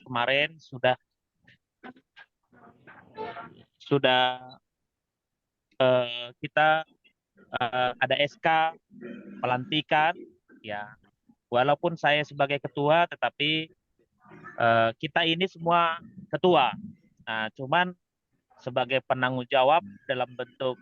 kemarin sudah kita ada SK pelantikan ya. Walaupun saya sebagai ketua, tetapi kita ini semua ketua. Nah, cuman sebagai penanggung jawab dalam bentuk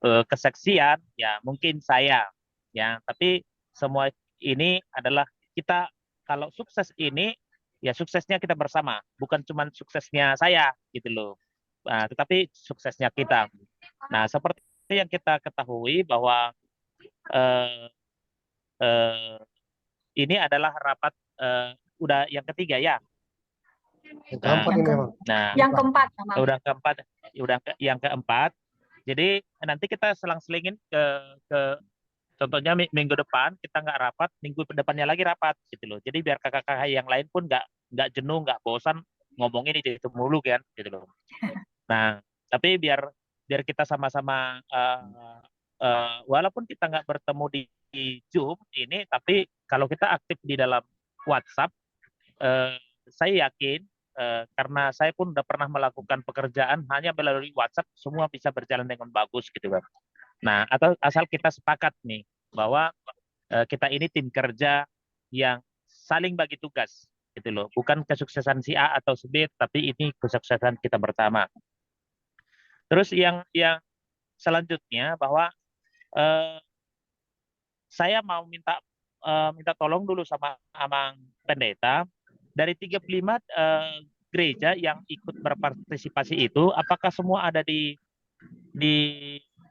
kesaksian ya mungkin saya ya, tapi semua ini adalah kita, kalau sukses ini ya suksesnya kita bersama, bukan cuman suksesnya saya gitu loh. Nah, tetapi suksesnya kita. Nah, seperti yang kita ketahui bahwa eh, eh, ini adalah rapat udah yang ketiga ya. Yang keempat ini memang. Nah, Yang keempat, Amang. udah keempat, yang keempat. Jadi nanti kita selang-selingin ke contohnya minggu depan kita nggak rapat, minggu depannya lagi rapat gitu loh. Jadi biar kakak-kakak yang lain pun nggak jenuh, nggak bosan ngomongin itu mulu kan gitu loh. Nah, tapi biar biar kita sama-sama walaupun kita nggak bertemu di Zoom ini, tapi kalau kita aktif di dalam WhatsApp, saya yakin karena saya pun udah pernah melakukan pekerjaan hanya melalui WhatsApp, semua bisa berjalan dengan bagus gitu kan. Nah, atau asal kita sepakat nih bahwa kita ini tim kerja yang saling bagi tugas gitu loh. Bukan kesuksesan si A atau si B, tapi ini kesuksesan kita bersama. Terus yang selanjutnya bahwa eh, saya mau minta tolong dulu sama Amang Pendeta, dari 35 gereja yang ikut berpartisipasi itu, apakah semua ada di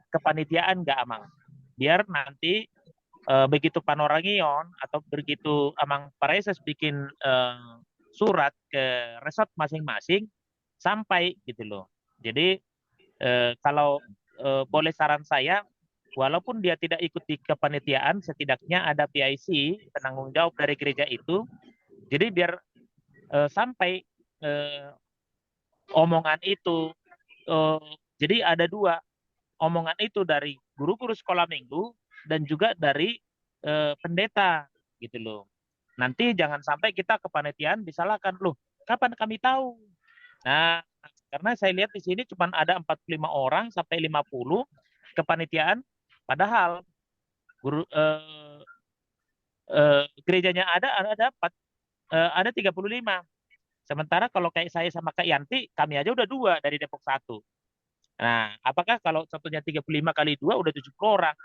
kepanitiaan nggak, Amang? Biar nanti begitu Panorangion atau begitu Amang Pareses bikin surat ke resort masing-masing sampai gitu loh. Jadi kalau boleh saran saya, walaupun dia tidak ikut di kepanitiaan, setidaknya ada PIC penanggung jawab dari gereja itu. Jadi biar sampai omongan itu, jadi ada dua, omongan itu dari guru-guru sekolah minggu dan juga dari pendeta gitu loh. Nanti jangan sampai kita kepanitiaan disalahkan, loh kapan kami tahu. Nah, karena saya lihat di sini cuma ada 45 orang sampai 50 kepanitiaan, padahal guru gerejanya ada 35. Sementara kalau kayak saya sama Kak Yanti, kami aja udah 2 dari Depok 1. Nah, apakah kalau satunya 35 kali 2 udah 70 orang?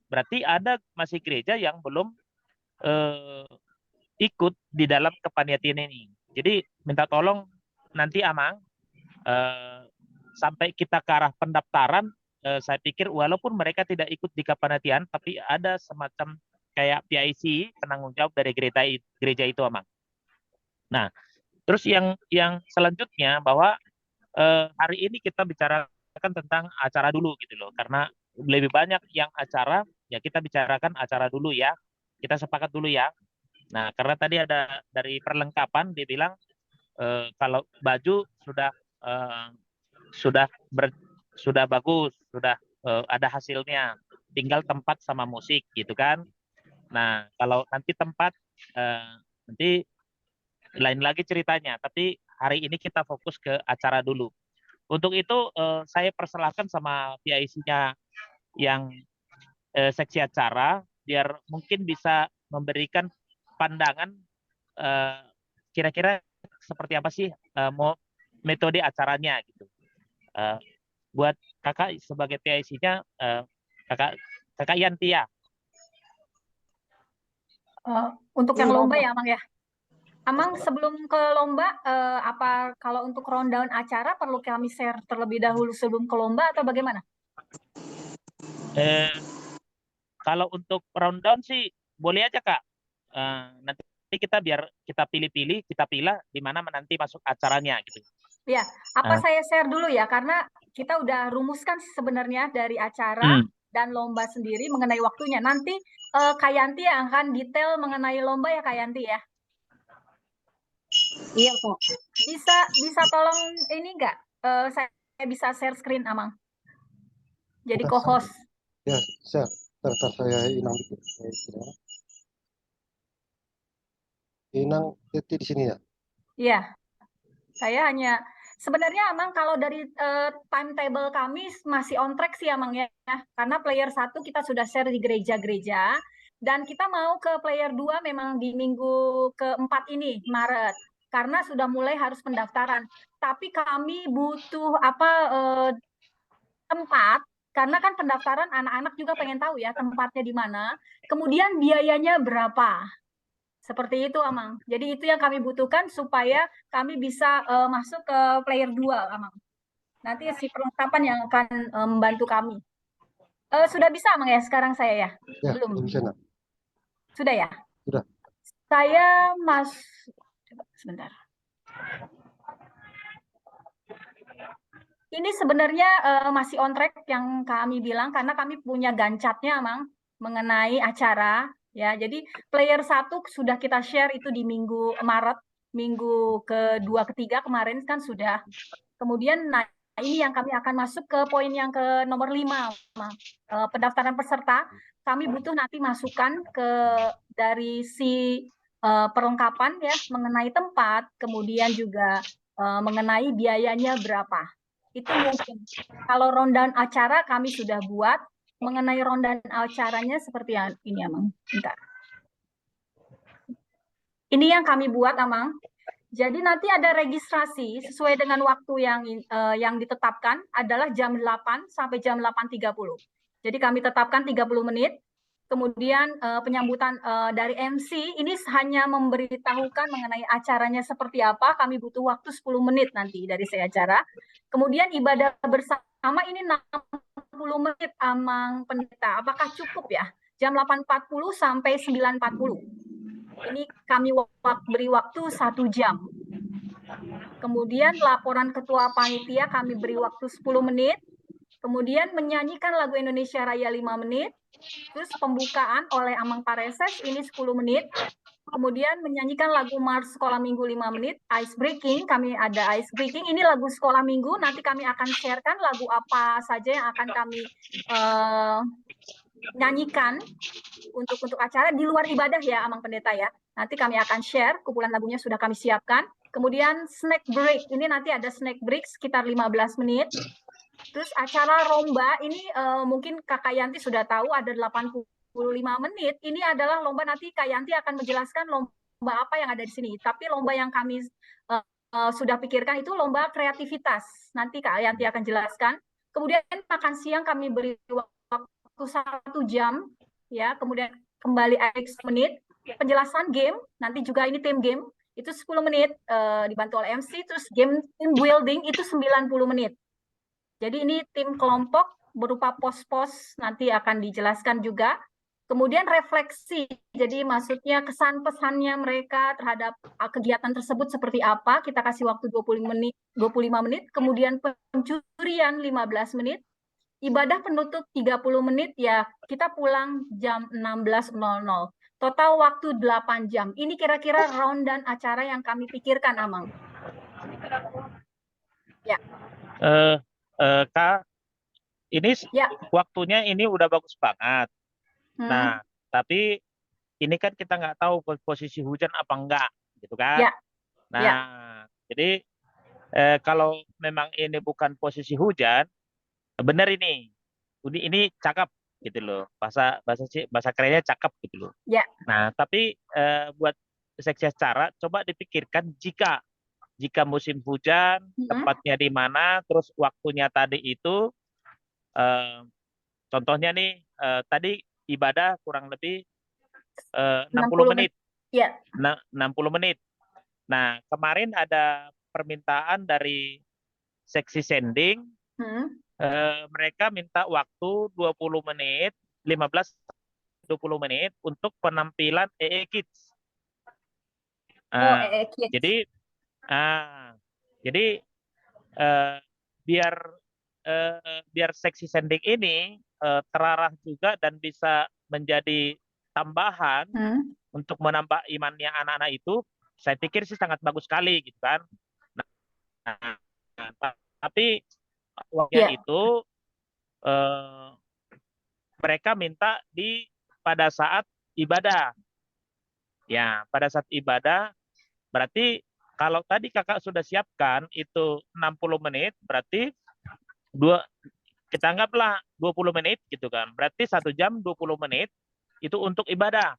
Berarti ada masih gereja yang belum eh, ikut di dalam kepanitiaan ini. Jadi minta tolong nanti Amang, sampai kita ke arah pendaftaran, saya pikir walaupun mereka tidak ikut di kepanitiaan, tapi ada semacam kayak PIC penanggung jawab dari gereja itu, Amang. Nah, terus yang selanjutnya bahwa hari ini kita bicarakan tentang acara dulu gitu loh, karena lebih banyak yang acara, ya kita bicarakan acara dulu ya, kita sepakat dulu ya. Nah, karena tadi ada dari perlengkapan dia bilang kalau baju eh, sudah sudah bagus, sudah ada hasilnya, tinggal tempat sama musik gitu kan. Nah, kalau nanti tempat nanti lain lagi ceritanya, tapi hari ini kita fokus ke acara dulu. Untuk itu saya persilahkan sama PIC-nya yang seksi acara biar mungkin bisa memberikan pandangan eh, kira-kira seperti apa sih mau metode acaranya gitu. Eh, buat kakak sebagai PIC-nya, kakak kakak Yanti ya. Untuk yang lomba ya, Amang ya. Amang, sebelum ke lomba, apa kalau untuk rundown acara perlu kami share terlebih dahulu sebelum ke lomba atau bagaimana? Eh, kalau untuk rundown sih boleh aja kak. Nanti kita biar kita pilih-pilih, kita pilih di mana nanti masuk acaranya gitu. Ya, apa Eh, saya share dulu ya, karena kita udah rumuskan sebenarnya dari acara dan lomba sendiri mengenai waktunya. Nanti Kak Yanti yang akan detail mengenai lomba ya, Kak Yanti ya. Iya kok. Bisa tolong ini enggak? Saya bisa share screen, Amang. Jadi co-host. Ya, share. Ntar saya inang dikit. Inang titik di sini ya. Iya, saya hanya sebenarnya Amang kalau dari timetable kami masih on track sih Amang ya. Karena player 1 kita sudah share di gereja-gereja dan kita mau ke player 2 memang di minggu keempat ini, Maret. Karena sudah mulai harus pendaftaran. Tapi kami butuh tempat karena kan pendaftaran anak-anak juga pengen tahu ya tempatnya di mana. Kemudian biayanya berapa? Seperti itu, Amang. Jadi itu yang kami butuhkan supaya kami bisa masuk ke player 2, Amang. Nanti si perlengkapan yang akan membantu kami. Sudah bisa, Amang ya, sekarang saya ya? Ya, Belum. sudah bisa nak. Sudah ya? Sudah. Saya coba sebentar. Ini sebenarnya masih on track yang kami bilang karena kami punya gancatnya, Amang, mengenai acara. Ya, jadi player 1 sudah kita share itu di minggu Maret, minggu kedua ketiga kemarin kan sudah. Kemudian nah ini yang kami akan masuk ke poin yang ke nomor 5, pendaftaran peserta. Kami butuh nanti masukan dari si perlengkapan ya mengenai tempat, kemudian juga mengenai biayanya berapa. Itu mungkin. Kalau rundown acara kami sudah buat, mengenai rundown acaranya seperti yang ini, Amang. Bentar. Ini yang kami buat, Amang. Jadi nanti ada registrasi sesuai dengan waktu yang ditetapkan adalah jam 8 sampai jam 8.30. Jadi kami tetapkan 30 menit. Kemudian penyambutan dari MC ini hanya memberitahukan mengenai acaranya seperti apa. Kami butuh waktu 10 menit nanti dari saya acara. Kemudian ibadah bersama ini 60 menit, Amang Pendeta. Apakah cukup ya? Jam 8.40 sampai 9.40. Ini kami beri waktu 1 jam. Kemudian laporan ketua panitia kami beri waktu 10 menit. Kemudian menyanyikan lagu Indonesia Raya 5 menit. Terus pembukaan oleh Amang Pareses ini 10 menit. Kemudian menyanyikan lagu Mars Sekolah Minggu 5 menit. Ice breaking, kami ada ice breaking. Ini lagu Sekolah Minggu, nanti kami akan sharekan lagu apa saja yang akan kami nyanyikan untuk acara di luar ibadah ya, Amang Pendeta ya. Nanti kami akan share, kumpulan lagunya sudah kami siapkan. Kemudian snack break, ini nanti ada snack break sekitar 15 menit. Terus acara lomba ini mungkin Kakak Yanti sudah tahu ada 85 menit. Ini adalah lomba, nanti Kak Yanti akan menjelaskan lomba apa yang ada di sini. Tapi lomba yang kami sudah pikirkan itu lomba kreativitas. Nanti Kak Yanti akan jelaskan. Kemudian makan siang kami beri waktu 1 jam. Ya, kemudian kembali X menit. Penjelasan game, nanti juga ini tim game. Itu 10 menit dibantu oleh MC. Terus game team building itu 90 menit. Jadi ini tim kelompok berupa pos-pos nanti akan dijelaskan juga. Kemudian refleksi, jadi maksudnya kesan pesannya mereka terhadap kegiatan tersebut seperti apa, kita kasih waktu 25 menit, kemudian pencurian 15 menit, ibadah penutup 30 menit, ya kita pulang jam 16.00. Total waktu 8 jam. Ini kira-kira rundown acara yang kami pikirkan, Amang. Ya. Kak, ini Ya. waktunya ini udah bagus banget. Nah, tapi ini kan kita nggak tahu posisi hujan apa enggak, gitu kan? Ya. Nah, Ya. jadi kalau memang ini bukan posisi hujan, benar ini cakep gitu loh. Bahasa kerennya cakep gitu loh. Ya. Nah, tapi buat seksi acara coba dipikirkan jika musim hujan, tempatnya di mana, terus waktunya tadi itu contohnya nih tadi ibadah kurang lebih 60 menit. Ya. 60 menit. Nah, kemarin ada permintaan dari seksi sending. Mereka minta waktu 20 menit, 15-20 menit untuk penampilan EE Kids. EE Kids. Jadi biar seksi sending ini terarah juga dan bisa menjadi tambahan untuk menambah imannya anak-anak itu, saya pikir sih sangat bagus sekali gitu kan. Nah, tapi waktunya itu mereka minta pada saat ibadah. Ya, pada saat ibadah berarti kalau tadi kakak sudah siapkan itu 60 menit, berarti dua kita anggaplah 20 menit gitu kan. Berarti 1 jam 20 menit itu untuk ibadah.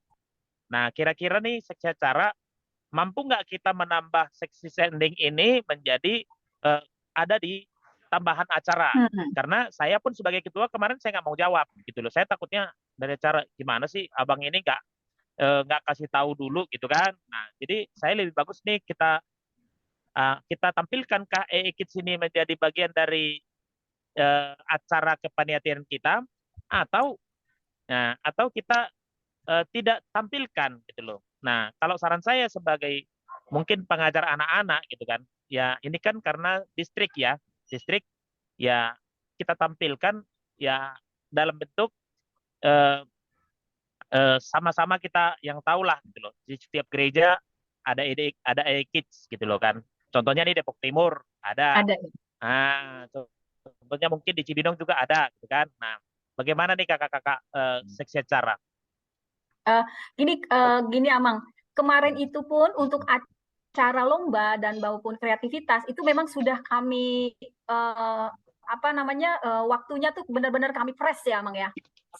Nah, kira-kira nih secara mampu nggak kita menambah seksi sending ini menjadi ada di tambahan acara? Karena saya pun sebagai ketua kemarin saya nggak mau jawab gitu loh. Saya takutnya dari cara gimana sih abang ini nggak kasih tahu dulu gitu kan. Nah, jadi saya lebih bagus nih kita tampilkan KEE Kids ini menjadi bagian dari acara kepanitiaan kita atau atau kita tidak tampilkan gitu loh. Nah, kalau saran saya sebagai mungkin pengajar anak-anak gitu kan, ya ini kan karena distrik ya kita tampilkan ya dalam bentuk eh, sama-sama kita yang tahu lah gitu loh. Di setiap gereja ada kids gitu loh kan. Contohnya di Depok Timur ada. Ada. Nah, contohnya mungkin di Cibinong juga ada gitu kan. Nah, bagaimana nih kakak-kakak seksi acara? Gini Amang, kemarin itu pun untuk acara lomba dan maupun kreativitas itu memang sudah kami waktunya tuh benar-benar kami press ya Amang ya.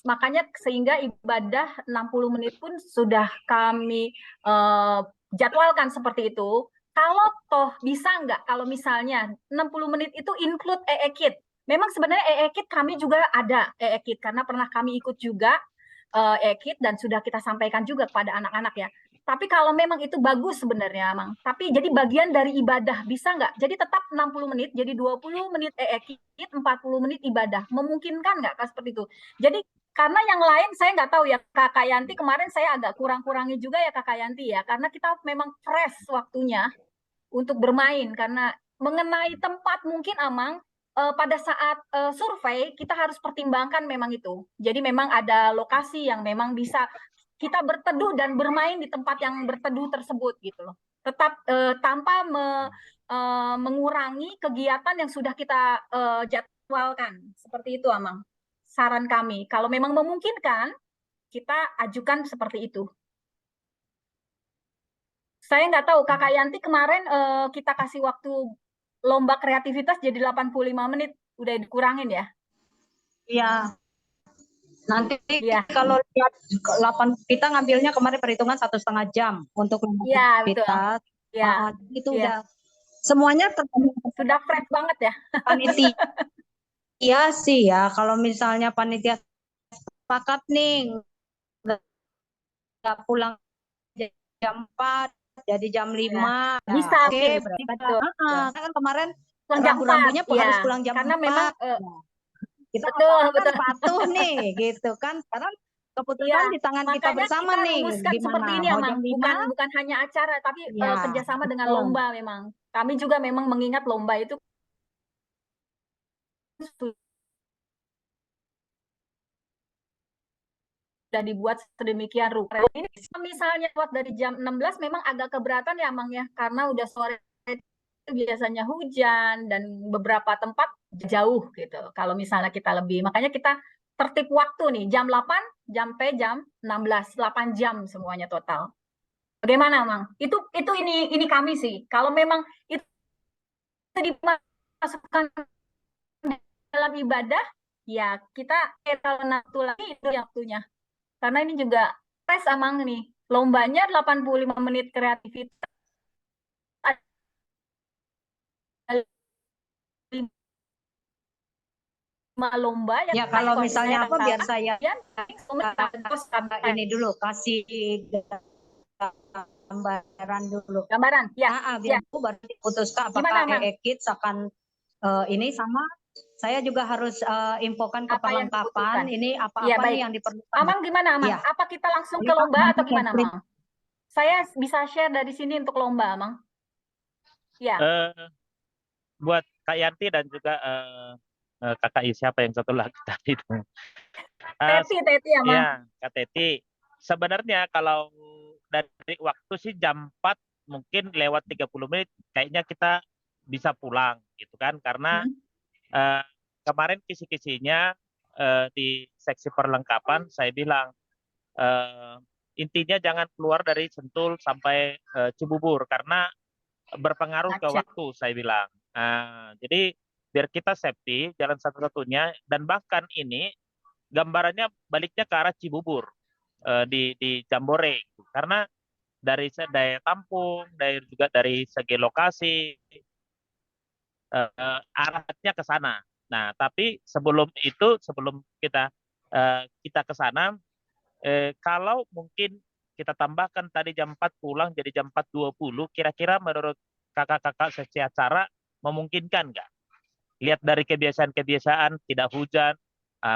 Makanya sehingga ibadah 60 menit pun sudah kami jadwalkan seperti itu. Kalau toh bisa nggak kalau misalnya 60 menit itu include EE Kid. Memang sebenarnya EE Kid kami juga ada EE Kid karena pernah kami ikut juga EKID dan sudah kita sampaikan juga kepada anak-anak ya. Tapi kalau memang itu bagus sebenarnya, Mang. Tapi jadi bagian dari ibadah, bisa nggak? Jadi tetap 60 menit, jadi 20 menit EKID, 40 menit ibadah. Memungkinkan nggak seperti itu? Jadi karena yang lain saya nggak tahu ya, Kakak Yanti kemarin saya agak kurang-kurangi juga ya Kakak Yanti ya, karena kita memang fresh waktunya untuk bermain karena mengenai tempat mungkin Amang pada saat survei kita harus pertimbangkan memang itu. Jadi memang ada lokasi yang memang bisa kita berteduh dan bermain di tempat yang berteduh tersebut gitu loh. Tetap tanpa mengurangi kegiatan yang sudah kita jadwalkan. Seperti itu Amang. Saran kami, kalau memang memungkinkan kita ajukan seperti itu. Saya nggak tahu, Kakak Yanti kemarin kita kasih waktu lomba kreativitas jadi 85 menit, udah dikurangin ya? Iya. Nanti ya. kalau lihat 8 kita ngambilnya kemarin perhitungan 1,5 jam untuk lomba kreativitas. Ya, itu udah semuanya sudah fresh banget ya. Panitia. Iya sih ya, kalau misalnya panitia sepakat nih nggak pulang jam 4 jadi jam 5 ya. Bisa oke, berarti kan kemarin rambu-rambunya harus pulang jam 4 karena memang kita betul. patuh nih gitu kan, karena keputusan di tangan kita bersama kita nih rumuskan seperti ini ya Mang, bukan hanya acara tapi kerjasama dengan lomba. Memang kami juga memang mengingat lomba itu sudah dibuat sedemikian rupa. Ini misalnya buat dari jam 16 memang agak keberatan ya Mang ya, karena udah sore biasanya hujan dan beberapa tempat jauh gitu. Kalau misalnya kita lebih, makanya kita tertib waktu nih, jam 8 sampai jam 16, 8 jam semuanya total. Bagaimana Mang? Itu ini kami sih. Kalau memang itu dimasukkan dalam ibadah, ya kita kalau waktu lagi itu waktunya. Karena ini juga tes Amang nih. Lombanya 85 menit kreativitas. Lomba yang ya kalau misalnya apa biar saya ini dulu kasih gambaran dulu. Ya. Biar aku baru diputuskan apakah EE Kids akan ini sama saya juga harus infokan ke perlengkapan ini apa-apa nih yang diperlukan. Amang gimana Amang? Apa kita langsung ke lomba atau gimana Amang? Saya bisa share dari sini untuk lomba Amang. Ya. Buat Kak Yanti dan juga kakak siapa yang satu lagi tadi itu. Teti ya Mang. Iya, Kak Teti. Sebenarnya kalau dari waktu sih jam 4 mungkin lewat 30 menit kayaknya kita bisa pulang gitu kan karena kemarin kisi-kisinya di seksi perlengkapan saya bilang intinya jangan keluar dari Sentul sampai Cibubur karena berpengaruh ke Macet. waktu saya bilang. Jadi biar kita safety jalan satu-satunya, dan bahkan ini gambarannya baliknya ke arah Cibubur di Jambore, karena dari daya tampung, juga dari segi lokasi arahnya ke sana. Nah, tapi sebelum itu, sebelum kita ke sana, kalau mungkin kita tambahkan tadi jam 4 pulang jadi jam 4.20, kira-kira menurut kakak-kakak secara acara memungkinkan nggak? Lihat dari kebiasaan-kebiasaan tidak hujan,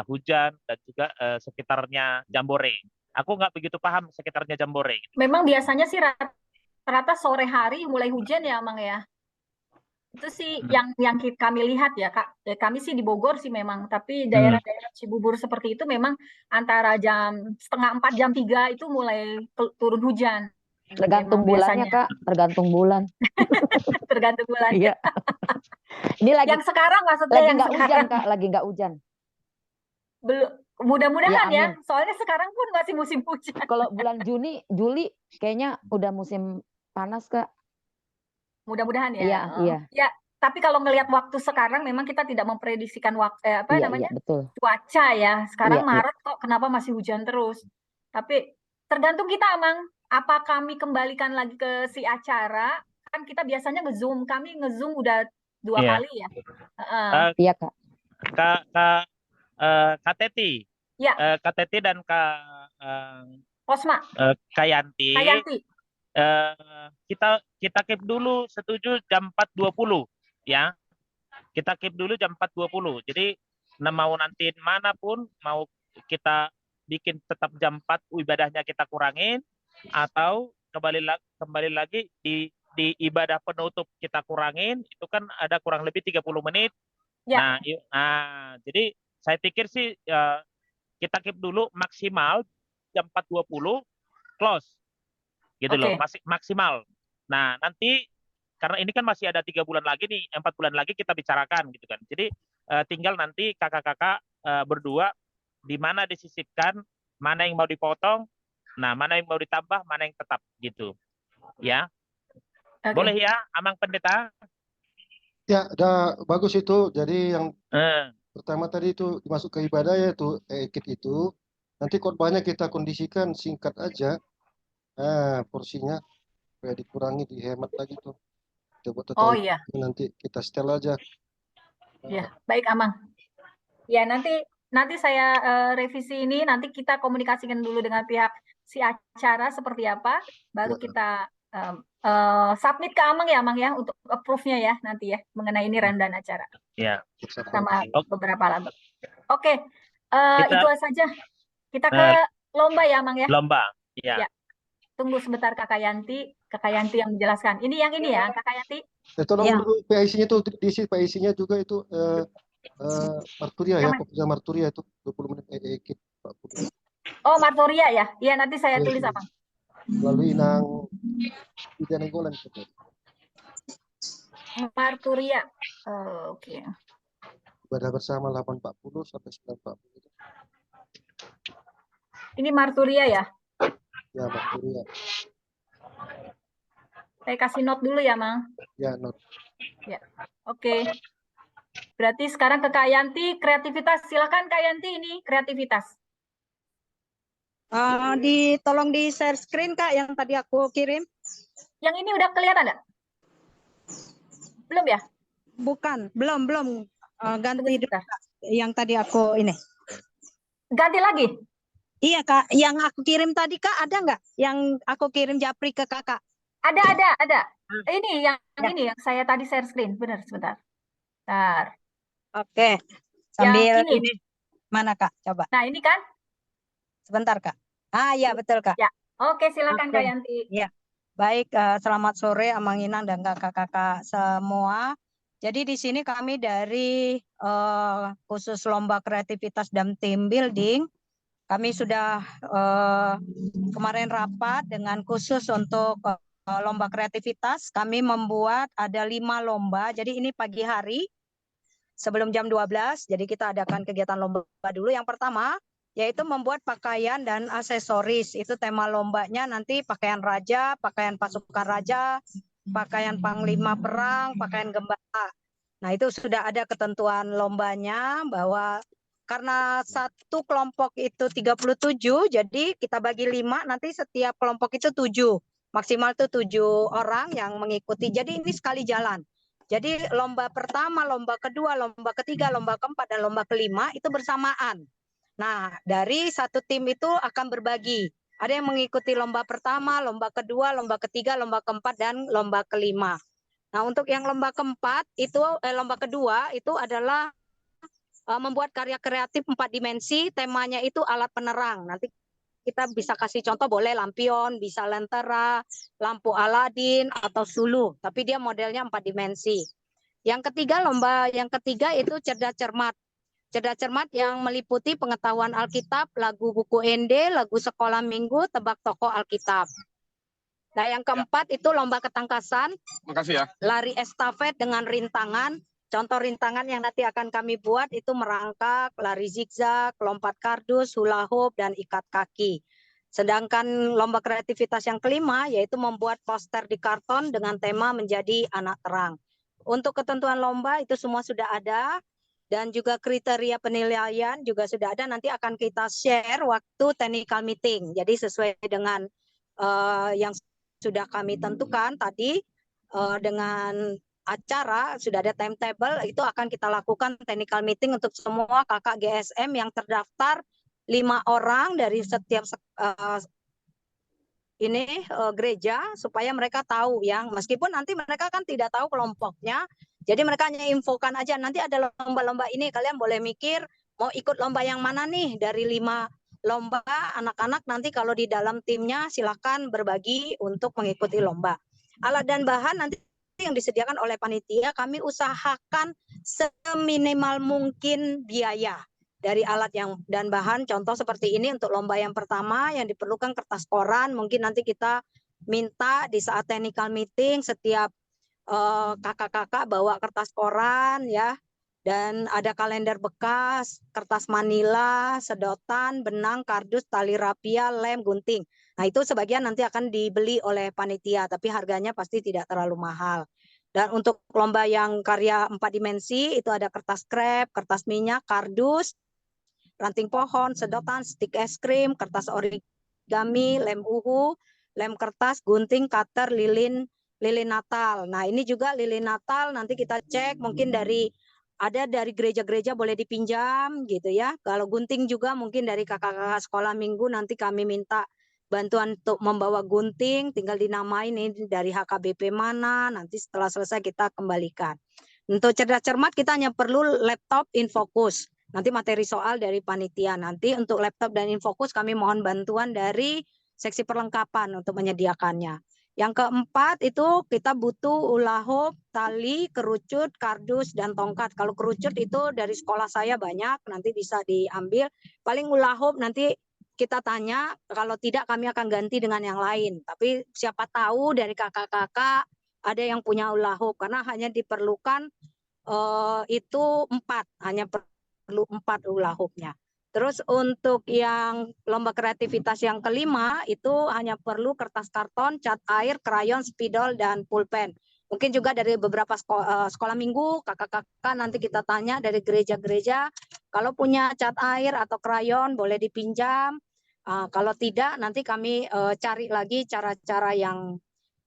hujan, dan juga sekitarnya Jambore. Aku nggak begitu paham sekitarnya Jambore. Memang biasanya sih rata-rata sore hari mulai hujan ya, Mang ya. Itu sih yang kami lihat ya, Kak. Kami sih di Bogor sih memang, tapi daerah-daerah Cibubur seperti itu memang antara jam 3:30, jam 3 itu mulai turun hujan. Tergantung Memang bulannya, biasanya. Kak. Tergantung bulan. Tergantung bulan. Iya. Ini lagi Yang sekarang maksudnya yang nggak hujan, sekarang. Kak. Lagi nggak hujan. Belum. Mudah-mudahan Ya, ya, amin. soalnya sekarang pun masih musim hujan. Kalau bulan Juli kayaknya udah musim panas, Kak. Mudah-mudahan ya. Iya, iya. Ya, tapi kalau ngelihat waktu sekarang memang kita tidak memprediksikan waktu Iya, betul. cuaca ya. Sekarang Iya, Maret kok kenapa masih hujan terus? Tapi tergantung kita, Amang. Apa kami kembalikan lagi ke si acara? Kan kita biasanya nge-zoom. Kami nge-zoom udah 2 Iya. kali ya. Iya, Kak. Kak Teti. Ya. Kak Teti dan Kak Osma. Kak Yanti. Kita keep dulu setuju jam 4.20 ya. Kita keep dulu jam 4.20. Jadi mau nanti manapun, mau kita bikin tetap jam 4 ibadahnya kita kurangin, atau kembali lagi di ibadah penutup kita kurangin, itu kan ada kurang lebih 30 menit. Ya. Jadi saya pikir sih kita keep dulu maksimal jam 4.20 close. Gitu loh, masih maksimal. Nah, nanti karena ini kan masih ada 3 bulan lagi nih, 4 bulan lagi kita bicarakan gitu kan. Jadi tinggal nanti kakak-kakak berdua di mana disisipkan, mana yang mau dipotong, nah mana yang mau ditambah, mana yang tetap gitu. Ya. Boleh ya, Amang Pendeta? Ya, udah bagus itu. Jadi yang pertama tadi itu masuk ke ibadah ya itu ekit itu. Nanti khotbahnya kita kondisikan singkat aja. Porsinya supaya dikurangi, dihemat lagi tuh. Oh iya. Nanti kita setel aja. Ya, baik Amang. Ya, nanti saya revisi ini, nanti kita komunikasikan dulu dengan pihak si acara seperti apa, baru kita submit ke Amang ya untuk approve-nya ya nanti ya mengenai ini rundown acara. Ya. Sama beberapa lagu. Oke. Itu saja. Kita ke lomba ya Amang ya. Lomba. Ya. Tunggu sebentar Kakak Yanti yang menjelaskan. Ini yang ini ya Kakak Yanti. Tolong dulu PIC-nya tuh diisi, PIC-nya juga itu Marturia ya, Popja Marturia itu 20 menit ekit. Oh, Marturia ya. Iya, nanti saya tulis apa? Lalu Inang Tidak Nenggolan. Marturia. Oke. Ibadah bersama 8.40 sampai 9.40. Ini Marturia ya? Ya, Marturia. Saya kasih note dulu ya, Mang. Ya, note. Ya. Oke. Berarti sekarang ke Kak Yanti, kreativitas. Silakan Kak Yanti, ini kreativitas. Tolong di share screen Kak yang tadi aku kirim. Yang ini udah kelihatan nggak? Belum ya? Bukan, belum. Ganti dulu, yang tadi aku ini. Ganti lagi? Iya Kak, yang aku kirim tadi Kak ada nggak? Yang aku kirim Japri ke Kakak? Ada. Ini ini yang saya tadi share screen. Benar, sebentar. Bentar. Oke. Sambil yang ini. Mana Kak? Coba. Nah, ini kan? Sebentar Kak. Iya betul Kak. Ya. Oke, silakan Kak Yanti. Ya. Baik, selamat sore Amang Inang dan kakak-kakak semua. Jadi di sini kami dari khusus lomba kreativitas dan team building. Kami sudah kemarin rapat dengan khusus untuk lomba kreativitas. Kami membuat ada 5 lomba. Jadi ini pagi hari sebelum jam 12. Jadi kita adakan kegiatan lomba dulu. Yang pertama yaitu membuat pakaian dan aksesoris. Itu tema lombanya nanti pakaian raja, pakaian pasukan raja, pakaian panglima perang, pakaian gembala. Nah, itu sudah ada ketentuan lombanya bahwa karena satu kelompok itu 37, jadi kita bagi 5, nanti setiap kelompok itu 7. Maksimal itu 7 orang yang mengikuti. Jadi ini sekali jalan. Jadi lomba pertama, lomba kedua, lomba ketiga, lomba keempat, dan lomba kelima itu bersamaan. Nah, dari satu tim itu akan berbagi. Ada yang mengikuti lomba pertama, lomba kedua, lomba ketiga, lomba keempat, dan lomba kelima. Nah, untuk yang lomba keempat itu lomba kedua itu adalah membuat karya kreatif 4 dimensi, temanya itu alat penerang. Nanti kita bisa kasih contoh, boleh lampion, bisa lentera, lampu Aladin atau suluh, tapi dia modelnya 4 dimensi. Yang ketiga, lomba yang ketiga itu cerdas cermat. Cerdas cermat yang meliputi pengetahuan Alkitab, lagu buku ND, lagu sekolah minggu, tebak tokoh Alkitab. Nah, yang keempat itu lomba ketangkasan. Makasih ya. Lari estafet dengan rintangan. Contoh rintangan yang nanti akan kami buat itu merangkak, lari zigzag, lompat kardus, hula hoop, dan ikat kaki. Sedangkan lomba kreativitas yang kelima yaitu membuat poster di karton dengan tema menjadi anak terang. Untuk ketentuan lomba itu semua sudah ada, dan juga kriteria penilaian juga sudah ada. Nanti akan kita share waktu technical meeting. Jadi sesuai dengan yang sudah kami tentukan tadi, dengan acara sudah ada timetable, itu akan kita lakukan technical meeting untuk semua kakak GSM yang terdaftar 5 orang dari setiap gereja, supaya mereka tahu ya, meskipun nanti mereka kan tidak tahu kelompoknya, jadi mereka hanya infokan aja, nanti ada lomba-lomba ini, kalian boleh mikir mau ikut lomba yang mana nih dari 5 lomba. Anak-anak nanti kalau di dalam timnya silakan berbagi untuk mengikuti lomba. Alat dan bahan nanti yang disediakan oleh panitia kami usahakan seminimal mungkin biaya dari alat yang dan bahan. Contoh seperti ini untuk lomba yang pertama yang diperlukan kertas koran, mungkin nanti kita minta di saat technical meeting setiap kakak-kakak bawa kertas koran ya, dan ada kalender bekas, kertas manila, sedotan, benang, kardus, tali rapia, lem, gunting. Nah, itu sebagian nanti akan dibeli oleh panitia, tapi harganya pasti tidak terlalu mahal. Dan untuk lomba yang karya 4 dimensi, itu ada kertas krep, kertas minyak, kardus, ranting pohon, sedotan, stik es krim, kertas origami, lem uhu, lem kertas, gunting, cutter, lilin Natal. Nah, ini juga lilin Natal, nanti kita cek mungkin dari gereja-gereja boleh dipinjam gitu ya. Kalau gunting juga mungkin dari kakak-kakak sekolah minggu nanti kami minta bantuan untuk membawa gunting, tinggal dinamain ini dari HKBP mana, nanti setelah selesai kita kembalikan. Untuk cerdas cermat kita hanya perlu laptop Infocus. Nanti materi soal dari panitia. Nanti untuk laptop dan Infocus kami mohon bantuan dari seksi perlengkapan untuk menyediakannya. Yang keempat itu kita butuh hula hoop, tali, kerucut, kardus, dan tongkat. Kalau kerucut itu dari sekolah saya banyak, nanti bisa diambil. Paling hula hoop nanti kita tanya, kalau tidak kami akan ganti dengan yang lain. Tapi siapa tahu dari kakak-kakak ada yang punya hula hoop, karena hanya diperlukan itu 4, hanya perlu 4 hula hoopnya. Terus untuk yang lomba kreativitas yang kelima itu hanya perlu kertas karton, cat air, krayon, spidol, dan pulpen. Mungkin juga dari beberapa sekolah minggu, kakak-kakak nanti kita tanya dari gereja-gereja, kalau punya cat air atau krayon boleh dipinjam. Kalau tidak, nanti kami cari lagi cara-cara yang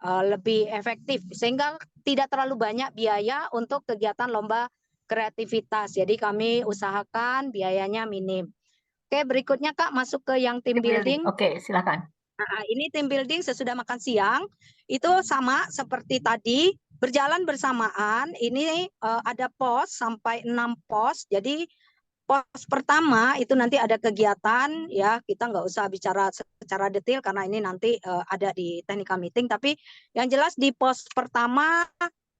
lebih efektif, sehingga tidak terlalu banyak biaya untuk kegiatan lomba kreativitas. Jadi kami usahakan biayanya minim. Oke, berikutnya Kak, masuk ke yang team building. Oke, silakan. Nah, ini tim building sesudah makan siang, itu sama seperti tadi, berjalan bersamaan. Ini ada pos sampai 6 pos. Jadi pos pertama itu nanti ada kegiatan ya, kita nggak usah bicara secara detail karena ini nanti ada di technical meeting. Tapi yang jelas di pos pertama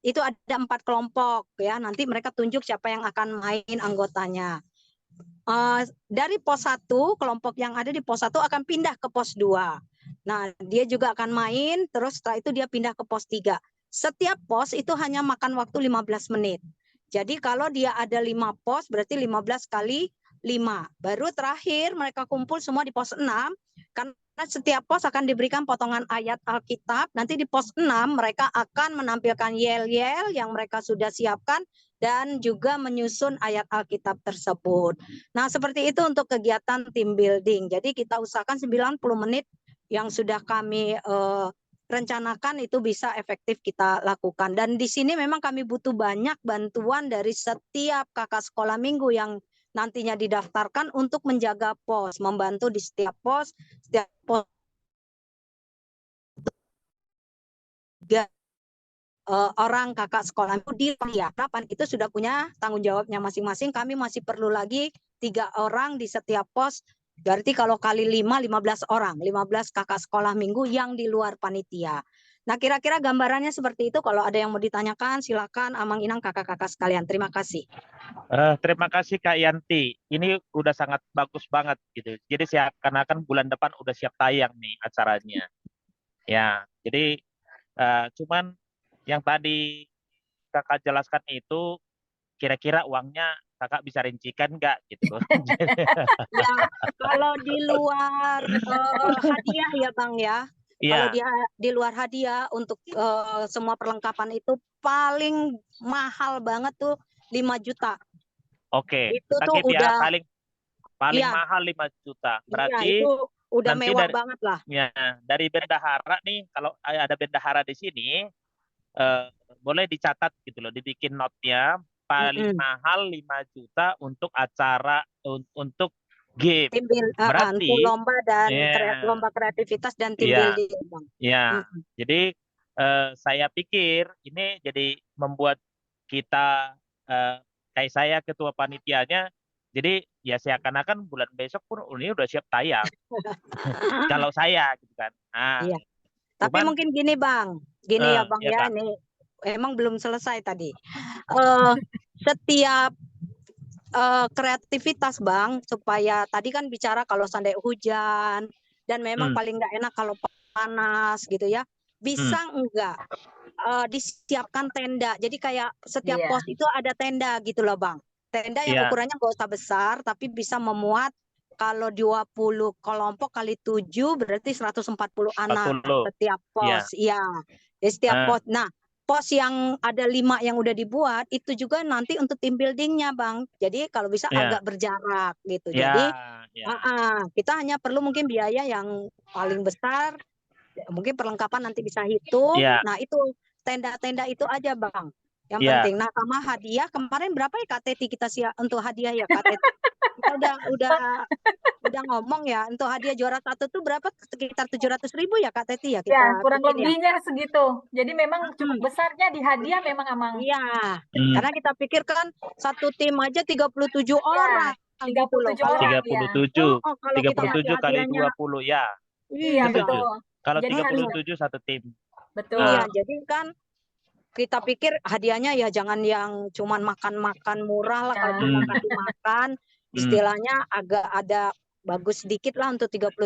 itu ada 4 kelompok ya, nanti mereka tunjuk siapa yang akan main anggotanya. Dari pos 1, kelompok yang ada di pos 1 akan pindah ke pos 2. Nah, dia juga akan main, terus setelah itu dia pindah ke pos 3. Setiap pos itu hanya makan waktu 15 menit. Jadi kalau dia ada 5 pos, berarti 15 kali 5. Baru terakhir mereka kumpul semua di pos 6, karena setiap pos akan diberikan potongan ayat Alkitab. Nanti di pos 6 mereka akan menampilkan yel-yel yang mereka sudah siapkan dan juga menyusun ayat Alkitab tersebut. Nah, seperti itu untuk kegiatan team building. Jadi kita usahakan 90 menit yang sudah kami rencanakan itu bisa efektif kita lakukan. Dan di sini memang kami butuh banyak bantuan dari setiap kakak sekolah minggu yang nantinya didaftarkan untuk menjaga pos, membantu di setiap pos orang kakak sekolah di kapan itu sudah punya tanggung jawabnya masing-masing. Kami masih perlu lagi 3 orang di setiap pos. Berarti kalau kali 5, 15 orang, 15 kakak sekolah minggu yang di luar panitia. Nah, kira-kira gambarannya seperti itu. Kalau ada yang mau ditanyakan, silakan Amang Inang, kakak-kakak sekalian. Terima kasih. Terima kasih Kak Yanti. Ini udah sangat bagus banget gitu. Jadi seakan-akan bulan depan udah siap tayang nih acaranya. Ya, jadi cuman yang tadi Kakak jelaskan itu kira-kira uangnya Kakak bisa rincikan nggak gitu? Ya, kalau di luar hadiah ya Bang ya. Kalau Iya, di luar hadiah untuk semua perlengkapan itu paling mahal banget tuh 5 juta. oke. Itu Kita tuh keep ya, udah, paling iya, mahal 5 juta. iya Berarti itu udah nanti mewah banget lah. dari bendahara nih, kalau ada bendahara di sini, boleh dicatat gitu loh, dibikin notnya paling mahal 5 juta untuk acara untuk game. Untuk Berarti lomba dan ya, lomba kreativitas dan team ya, building Bang. ya. Jadi saya pikir ini jadi membuat kita kayak saya ketua panitianya, jadi ya seakan-akan bulan besok pun ini udah siap tayang. Kalau saya gitu kan. Nah, Iya. Tapi cuman mungkin gini Bang, gini ya Bang ya ya, Kak. ini emang belum selesai tadi. Setiap kreativitas Bang, supaya tadi kan bicara kalau seandainya hujan dan memang paling nggak enak kalau panas gitu ya, bisa enggak disiapkan tenda. Jadi kayak setiap pos itu ada tenda gitu loh Bang. Tenda yang ukurannya nggak usah besar tapi bisa memuat kalau 20 kelompok kali 7 berarti 140 anak 40. setiap pos. Iya. Di setiap pos. Nah, pos yang ada 5 yang udah dibuat itu juga nanti untuk tim buildingnya Bang. Jadi kalau bisa agak berjarak gitu. Jadi kita hanya perlu mungkin biaya yang paling besar, mungkin perlengkapan nanti bisa hitung. Nah itu tenda-tenda itu aja Bang yang penting. Nah sama hadiah kemarin berapa ya Kak Teti kita siap untuk hadiah ya Kak Teti? Kita udah ngomong ya untuk hadiah juara 1 tuh berapa, sekitar 700.000 ya Kak Teti ya kita. Ya kurang lebihnya segitu. Jadi memang cukup besarnya di hadiah memang Amang. Iya. Karena kita pikir kan satu tim aja 37 orang. 37 orang 37. Kalau 37 kali 20 ya. Iya betul. Kalau Jadi 37 satu tim. Betul. Iya, jadi kan kita pikir hadiahnya ya jangan yang cuman makan-makan murah lah. Kalau cuma kasih makan, istilahnya agak ada bagus sedikit lah untuk 35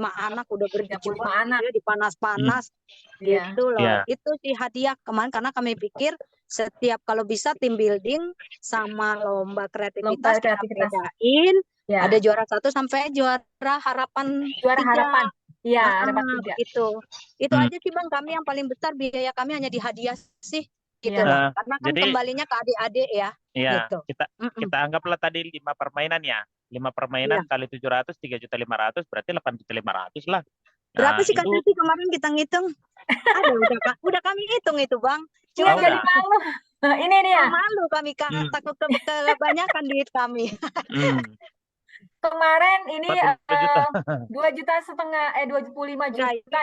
anak udah berjuang gitu ya, di panas-panas gitu loh. Itu sih hadiah kemarin karena kami pikir setiap kalau bisa team building sama lomba kreativitas kita bedain. Ada juara 1 sampai juara harapan 3. Iya, itu aja sih Bang, kami yang paling besar biaya kami hanya di hadiah sih gitu loh. Karena kan jadi, kembalinya ke adik-adik ya. Iya, gitu. kita anggaplah tadi 5 permainan ya. 5 permainan kali 700 3.500.000 berarti 8.500.000 lah. Berapa sih Kak Teti kemarin kita ngitung? Aduh, udah kami hitung itu Bang. Cuma jadi malu. Ini nih ya. Malu kami takut kebanyakan duit kami. Kemarin ini 2,5 juta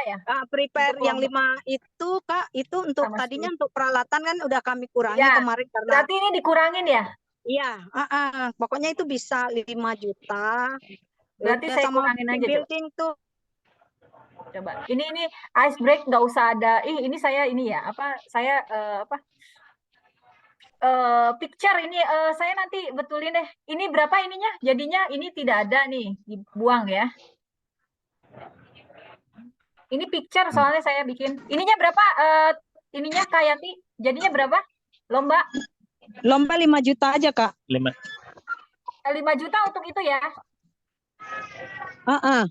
ya. Prepare yang 5 itu Kak, itu untuk tadinya untuk peralatan kan udah kami kurangi kemarin karena. Berarti ini dikurangin ya? Iya, pokoknya itu bisa 5 juta. Berarti saya kurangin aja building tuh. Coba. Ini ice break nggak usah ada. Ini saya ini ya. Saya picture ini saya nanti betulin deh. Ini berapa ininya? Jadinya ini tidak ada nih, dibuang ya. Ini picture soalnya saya bikin. Ininya berapa? Ininya Kak Yanti, jadinya berapa? Lomba 5 juta aja Kak. 5 juta untuk itu ya. 5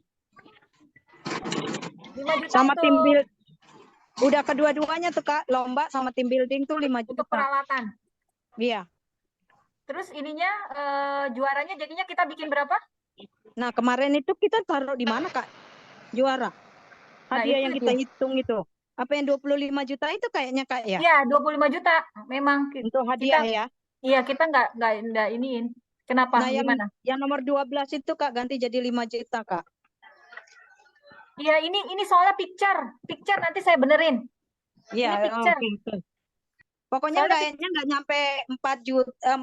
juta Sama tim untuk build. Udah kedua-duanya tuh Kak, lomba sama tim building tuh 5 untuk juta. peralatan. Iya. Terus ininya juaranya jadinya kita bikin berapa? Nah, kemarin itu kita taruh di mana Kak? Juara. Hadiah itu yang kita dia. hitung itu. Apa yang 25 juta itu kayaknya Kak ya? Iya, 25 juta. Memang Untuk hadiah ya. Iya, kita nggak iniin. Kenapa? Nah, Gimana? yang nomor 12 itu Kak ganti jadi 5 juta Kak. Iya, ini soalnya picture. Picture nanti saya benerin. Iya, Ini picture. oke. Pokoknya Soalnya kayaknya nggak nyampe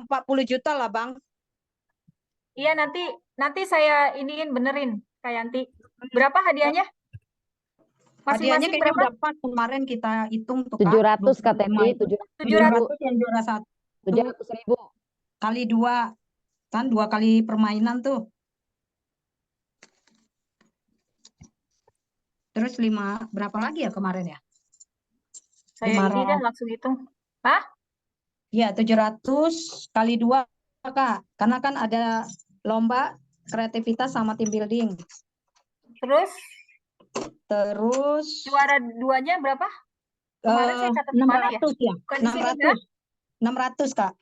40 juta lah Bang. Iya, nanti saya iniin benerin Kak Yanti. Berapa hadiahnya? Hadiahnya Masing-masing kayaknya berapa? udah pas kemarin kita hitung tuh Kak. 700 KTP, 700. 700 yang juara 1. 700.000. Kali 2. Kan 2 kali permainan tuh. Terus 5 berapa lagi ya kemarin ya? Saya ini dah langsung hitung. Hah? Iya, 700 kali 2 Kak. Karena kan ada lomba kreativitas sama tim building. Terus Juara 2-nya berapa? Kemarin saya catat di mana ya? 600 ya? Bukan di sini, kan? 600 Kak.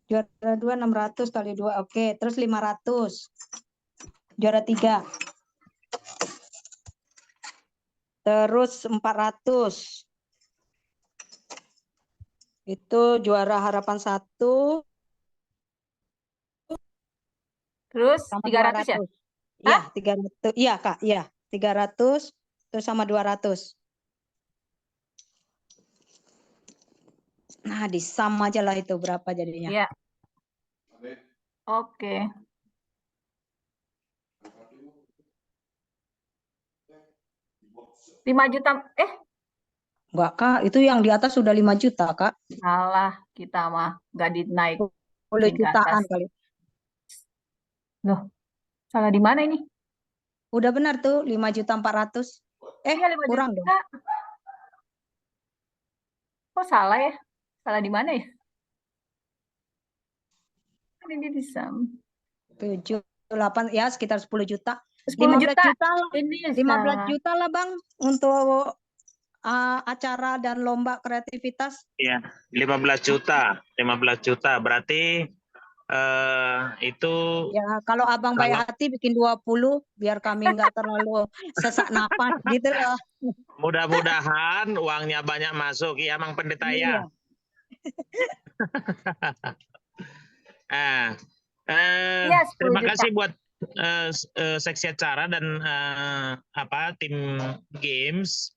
Juara 2 600 kali 2. Oke, terus 500. Juara 3. Terus 400. Itu juara harapan 1. Terus Sama 300 ya? Iya, 300. Iya, Kak. Iya, 300 terus sama 200. Nah, disam aja lah itu berapa jadinya. Iya. Oke. Lima juta. Enggak, Kak. Itu yang di atas sudah 5 juta, Kak. Salah, kita mah nggak dinaik. 10 jutaan kali. Loh, salah di mana ini? Udah benar tuh, 5.400.000. Iya, 5 kurang juta. dong. Kok salah ya? Salah di mana ya? Ini disam. 7, 8, ya sekitar 10 juta. 10 15 juta lah. Ini 15 juta lah, Bang, untuk acara dan lomba kreativitas. Iya, 15 juta. 15 juta. Berarti itu ya kalau Abang baik hati bikin 20 biar kami nggak terlalu sesak napas gitu loh. Mudah-mudahan uangnya banyak masuk ya, Mang Pendeta ya. Terima kasih buat seksi acara dan tim games.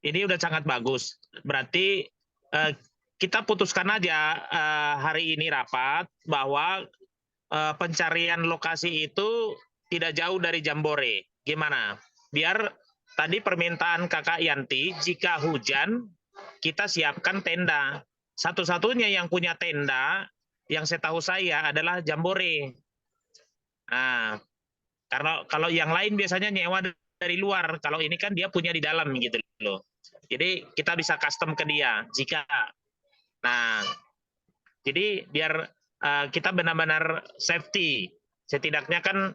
Ini udah sangat bagus. Berarti kita putuskan aja hari ini rapat bahwa pencarian lokasi itu tidak jauh dari Jambore. Gimana? Biar tadi permintaan Kakak Yanti, jika hujan kita siapkan tenda. Satu-satunya yang punya tenda yang setahu saya adalah Jambore. Nah, kalau yang lain biasanya nyewa dari luar. Kalau ini kan dia punya di dalam gitu loh. Jadi kita bisa custom ke dia jika. Nah, jadi biar kita benar-benar safety. Setidaknya kan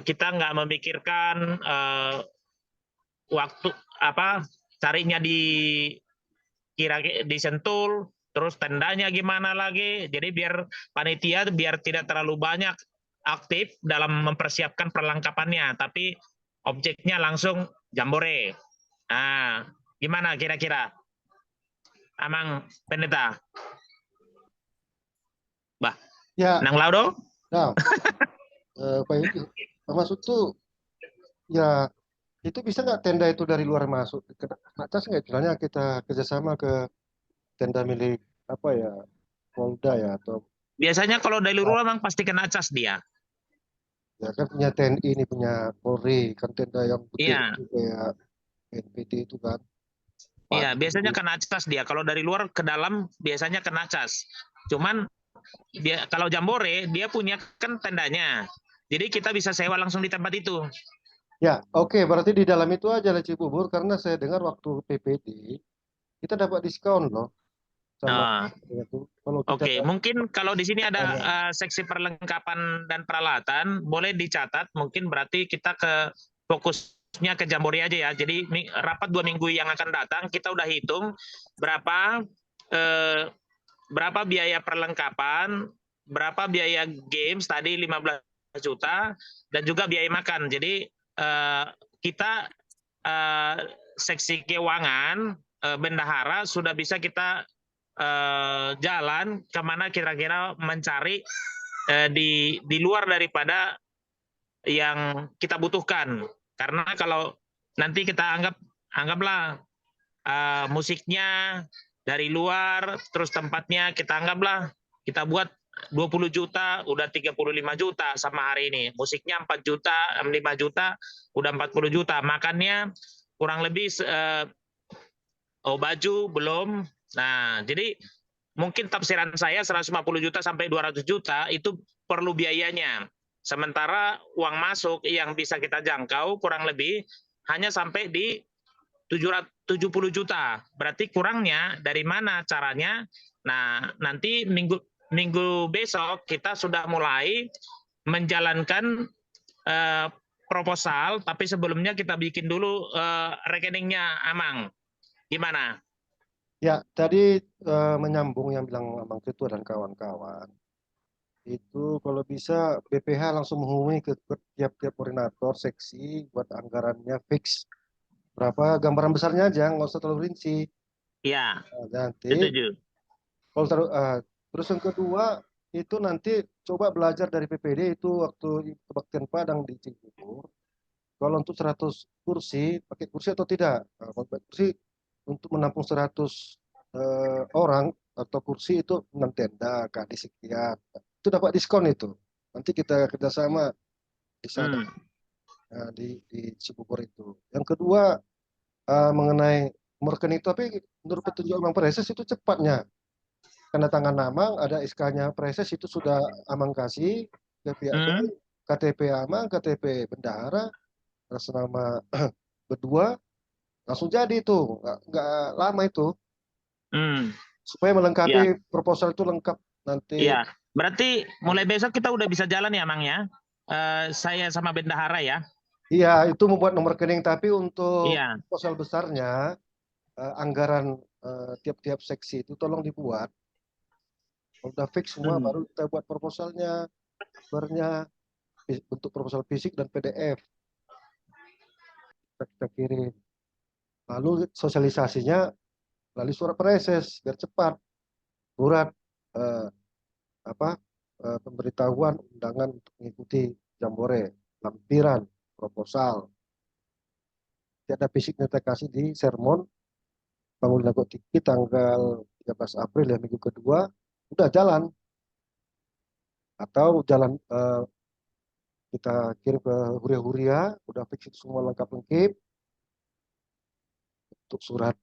kita nggak memikirkan waktu carinya di Sentul, terus tendanya gimana lagi. Jadi biar panitia biar tidak terlalu banyak aktif dalam mempersiapkan perlengkapannya, tapi objeknya langsung Jambore. Nah, gimana kira-kira, Amang Pendeta? Bah, ya. Nang Laudo? Nah, maksud tuh, ya itu bisa nggak tenda itu dari luar masuk ke atas nggak? Istilahnya kita kerjasama ke tenda milik Polda ya atau? Biasanya kalau dari luar memang pasti kena cas dia. Ya kan punya TNI ini, punya Polri, kan tenda yang putih Iya. itu kayak NPT itu kan. Iya, biasanya kena cas dia. Kalau dari luar ke dalam biasanya kena cas. Cuman kalau Jambore dia punya kan tendanya. Jadi kita bisa sewa langsung di tempat itu. Ya, oke, berarti di dalam itu aja lah Cibubur, karena saya dengar waktu PPD kita dapat diskon loh. sama itu. Kalau kita Oke, mungkin kalau di sini ada ada. seksi perlengkapan dan peralatan, boleh dicatat. Mungkin berarti kita ke fokusnya ke Jambore aja ya. Jadi rapat 2 minggu yang akan datang, kita udah hitung berapa berapa biaya perlengkapan, berapa biaya games tadi 15 juta, dan juga biaya makan. Jadi kita seksi keuangan bendahara sudah bisa kita jalan kemana kira-kira mencari di luar daripada yang kita butuhkan. Karena kalau nanti kita anggaplah musiknya dari luar, terus tempatnya kita anggaplah kita buat 20 juta, udah 35 juta sama hari ini. Musiknya 4 juta, 5 juta, udah 40 juta. Makannya kurang lebih baju belum. Nah, jadi mungkin tafsiran saya 150 juta sampai 200 juta itu perlu biayanya. Sementara uang masuk yang bisa kita jangkau kurang lebih hanya sampai di 770 juta. Berarti kurangnya dari mana caranya? Nah, nanti minggu besok kita sudah mulai menjalankan proposal, tapi sebelumnya kita bikin dulu rekeningnya, Amang. Gimana? Ya, tadi menyambung yang bilang Amang Ketua dan kawan-kawan. Itu kalau bisa BPH langsung menghubungi ke tiap-tiap koordinator seksi buat anggarannya fix. Berapa gambaran besarnya aja, nggak usah terlalu rinci. Iya, Nanti, setuju. kalau terus yang kedua, itu nanti coba belajar dari PPD itu waktu kebaktian Padang di Cibubur. Kalau untuk 100 kursi, pakai kursi atau tidak? Pakai kursi untuk menampung 100 orang atau kursi itu 6 tenda, kali sekian. Itu dapat diskon itu. Nanti kita kerjasama di sana, di Cibubur itu. Yang kedua, mengenai rekening itu, tapi menurut petunjuk Amang Preses itu cepatnya. Tanda tangan Amang, ada SK-nya Preses itu sudah Amang kasih ke pihak bank, KTP Amang, KTP bendahara, atas nama berdua, langsung jadi itu, nggak lama itu. Supaya melengkapi proposal itu lengkap nanti. Iya, berarti mulai besok kita udah bisa jalan ya, Mang ya? Saya sama bendahara ya. Iya, itu membuat nomor rekening, tapi untuk proposal besarnya, anggaran tiap-tiap seksi itu tolong dibuat. Kalau udah fix semua, baru kita buat proposalnya, bentuk proposal fisik dan PDF. Kita kirim. Lalu sosialisasinya melalui surat Preses, biar cepat. Surat pemberitahuan undangan untuk mengikuti Jambore, lampiran, proposal. Ada fisiknya kita kasih di sermon Bangun Lago Tinggi tanggal 13 April ya, minggu kedua, udah jalan. Atau jalan kita kirim ke Huria-Huria, udah fix semua lengkap-lengkap. Untuk surat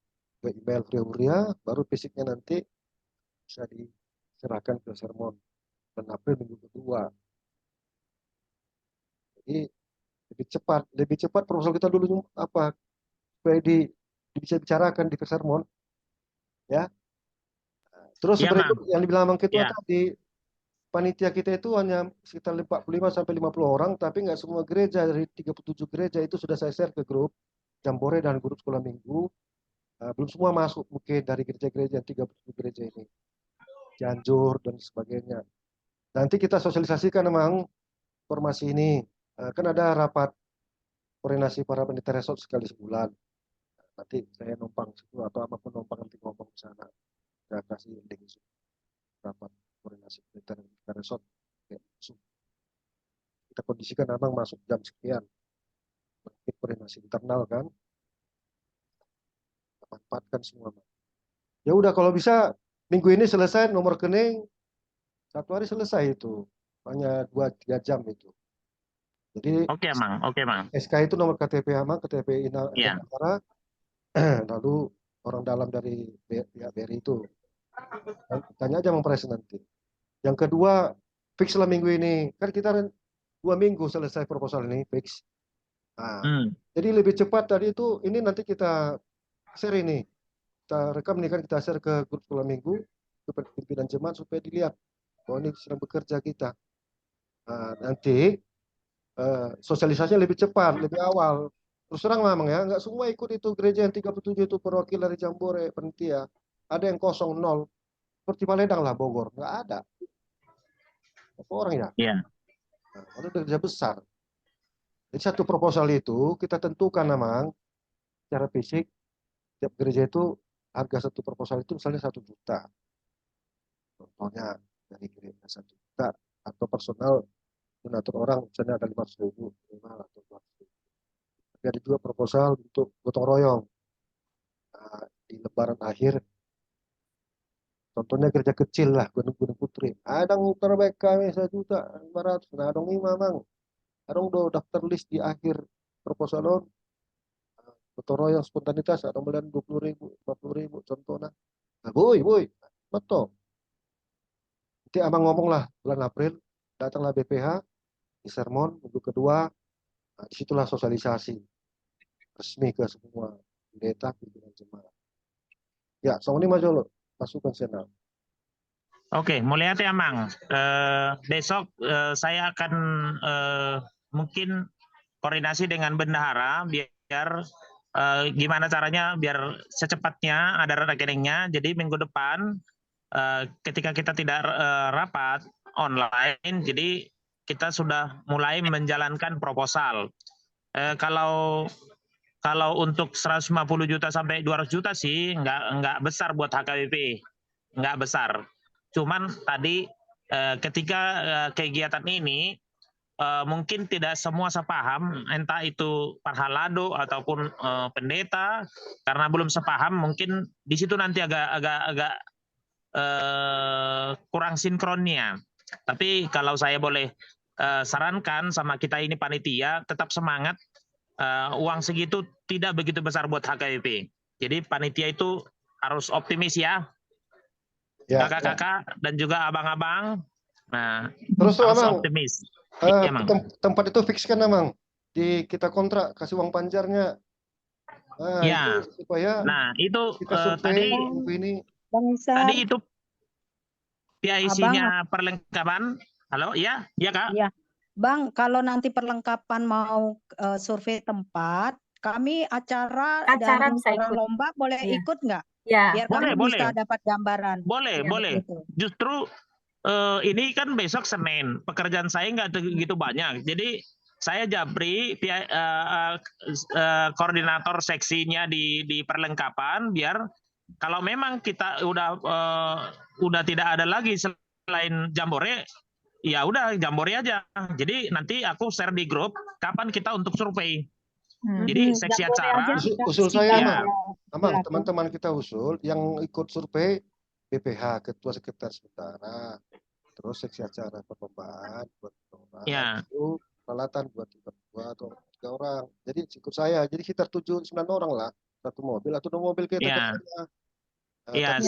ke email Huria-Huria, baru fisiknya nanti bisa diserahkan ke sermon dan April minggu kedua. Jadi lebih cepat proposal kita dulu supaya bisa bicarakan di sermon, ya. Terus sebenarnya yang dibilang Bang Ketua tadi, panitia kita itu hanya sekitar 45 sampai 50 orang, tapi nggak semua gereja, dari 37 gereja itu sudah saya share ke grup Jambore dan grup sekolah minggu. Belum semua masuk mungkin dari gereja-gereja 37 gereja ini, Cianjur dan sebagainya. Nanti kita sosialisasikan memang informasi ini. Kan ada rapat koordinasi para pendeta resort sekali sebulan. Nanti saya numpang situ atau apapun numpang nanti ngomong ke sana. Saya kasih link rapat koordinasi pendeta resort. Kita kondisikan memang masuk jam sekian. Koordinasi internal kan. Manfaatkan semua. Ya udah, kalau bisa minggu ini selesai nomor rekening, 1 hari selesai itu. Hanya 2-3 jam itu. Jadi Oke, Mang. SK itu nomor KTP Amang, KTP Inara, lalu orang dalam dari pihak BRI itu. Tanya aja Mang Pres nanti. Yang kedua, fix lah minggu ini. Kan kita 2 minggu selesai proposal ini, fix. Jadi lebih cepat tadi itu, ini nanti kita share ini. kita rekam nih kan, kita share ke grup sekolah minggu, ke pimpinan jemaat supaya dilihat bahwa ini sedang bekerja kita. Nah, nanti sosialisasinya lebih cepat, lebih awal. Terus terang memang ya, nggak semua ikut itu gereja yang 37 itu perwakilan dari Jambore, panitia. Ada yang 0, seperti Maledang lah, Bogor. Nggak ada. Berapa orang ya? Iya. Nah, ada gereja besar. Jadi satu proposal itu kita tentukan memang secara fisik, tiap gereja itu harga satu proposal itu misalnya 1 juta. Contohnya dari gereja 1 juta, atau personal donatur orang misalnya ada 500.000 minimal atau 200.000. Tapi ada juga proposal untuk gotong royong. Nah, di lebaran akhir, contohnya gereja kecil lah, Gunung Putri. Ada yang terbaik kami 1.500.000. Nah, dong ini memang ada do daftar list di akhir proposal on. Gotong royong spontanitas ada mulai 20.000, 40.000 contohnya. Nah, boy, betul. Nanti abang ngomong lah bulan April, datanglah BPH di sermon minggu kedua. Nah, disitulah sosialisasi resmi ke semua pendeta, pimpinan jemaat. Ya, soal ini maju lo, masukan senal. Oke, mulai ya Mang. Besok saya akan mungkin koordinasi dengan bendahara biar gimana caranya biar secepatnya ada rekeningnya. Jadi minggu depan ketika kita tidak rapat online, jadi kita sudah mulai menjalankan proposal. Kalau untuk 150 juta sampai 200 juta sih nggak besar buat HKBP, nggak besar. Cuman tadi ketika kegiatan ini mungkin tidak semua sepaham, entah itu parhalado ataupun pendeta, karena belum sepaham, mungkin di situ nanti agak kurang sinkronnya. Tapi kalau saya boleh sarankan sama kita ini panitia, tetap semangat. Uang segitu tidak begitu besar buat HKBP. Jadi panitia itu harus optimis ya. Kakak-kakak dan juga abang-abang. Nah, terus harus Amang, optimis. tempat itu fix kan Amang? Kita kontrak, kasih uang panjarnya. Nah, ya. itu supaya itu kita survei ini. Tadi itu PIC-nya perlengkapan. Halo, ya Kak? Iya. Bang, kalau nanti perlengkapan mau survei tempat, kami acara dan bisa ikut. lomba boleh ikut nggak? Ya. Biar kami bisa dapat gambaran. Boleh. Gitu. Justru ini kan besok Senin, pekerjaan saya nggak begitu banyak. Jadi saya Japri, koordinator seksinya di perlengkapan, biar kalau memang kita udah tidak ada lagi selain Jambore, ya udah Jambore aja. Jadi nanti aku share di grup kapan kita untuk survei. Jadi seksi acara. Usul saya Amang, teman-teman kita usul yang ikut survei BPH, ketua sekretaris sementara, terus seksi acara perlombaan buat orang, itu peralatan buat 2 atau 3 orang. Jadi ikut saya, jadi sekitar 7-9 orang lah, 1 mobil atau 2 mobil kita. Iya,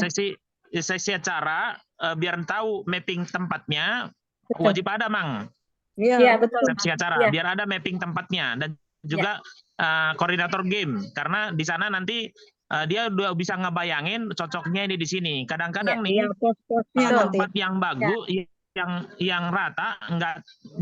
seksi acara biar tahu mapping tempatnya wajib ada Mang. Iya, betul. Seksi acara biar ada mapping tempatnya dan juga koordinator game, karena di sana nanti dia udah bisa ngebayangin cocoknya ini di sini. Kadang-kadang nih tempat yang bagus, yang rata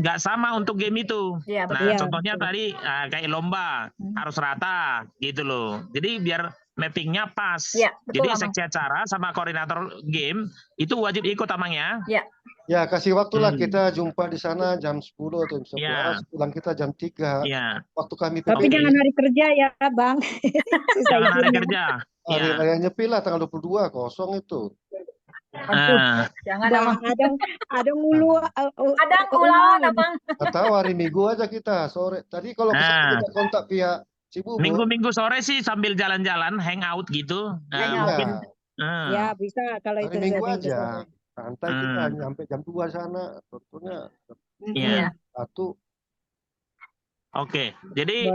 nggak sama untuk game itu. Nah, contohnya tadi kayak lomba harus rata gitu loh. Jadi biar mappingnya pas. Jadi seksi acara sama koordinator game itu wajib ikut Amang ya. Ya, kasih waktu lah, kita jumpa di sana jam 10 atau jam 11, pulang kita jam 3. Waktu kami tapi jangan hari kerja ya Bang. Jangan hari kerja. Hari raya Nyepi lah tanggal 22 kosong itu. Jangan ada ngulu. Ada ngulon Bang. Atau hari Minggu aja kita sore. Tadi kalau kita kontak pihak Cibubur. Minggu sore sih sambil jalan-jalan hangout gitu. Mungkin ya bisa kalau itu hari Minggu aja. Santai kita nyampe jam 2 sana, tentunya. Satu. Oke, jadi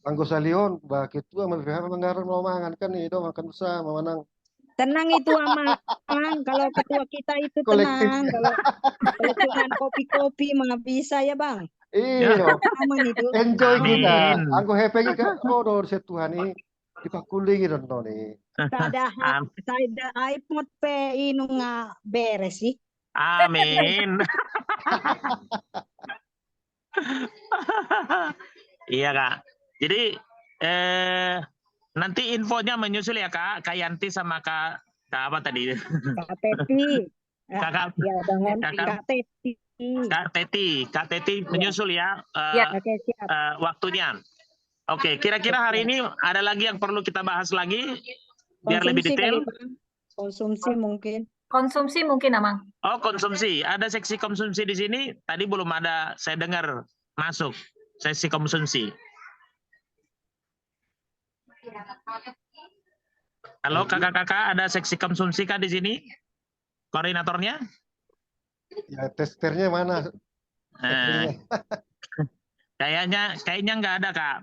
Anggota Leon, Mbak Ketua, BPH memang mau makan kan nih, dong makan bersama menang. Tenang itu Amang, kalau ketua kita itu tenang, kalau cuma kopi-kopi mah bisa ya Bang. Iya, aman itu. Enjoy kita. Aku happy kan, Tuhan ini. dipakuling gitu nih. Kada ada iPod pe inu nga beres sih. Amin. Iya Kak. Jadi nanti infonya menyusul ya Kak Yanti sama Kak apa tadi? Kak Teti. Kakak Ya bangun Kakak Kak Teti. Kak Teti menyusul ya, Oke, siap. waktunya. Oke, kira-kira hari ini ada lagi yang perlu kita bahas lagi biar lebih Konsumsi detail. kali, Bang. Konsumsi mungkin. Konsumsi mungkin, Amang. Oh, konsumsi. Ada seksi konsumsi di sini. Tadi belum ada, saya dengar masuk sesi konsumsi. Halo kakak-kakak, ada seksi konsumsi Kak di sini? Koordinatornya? Ya testernya mana? Kayaknya nggak ada Kak.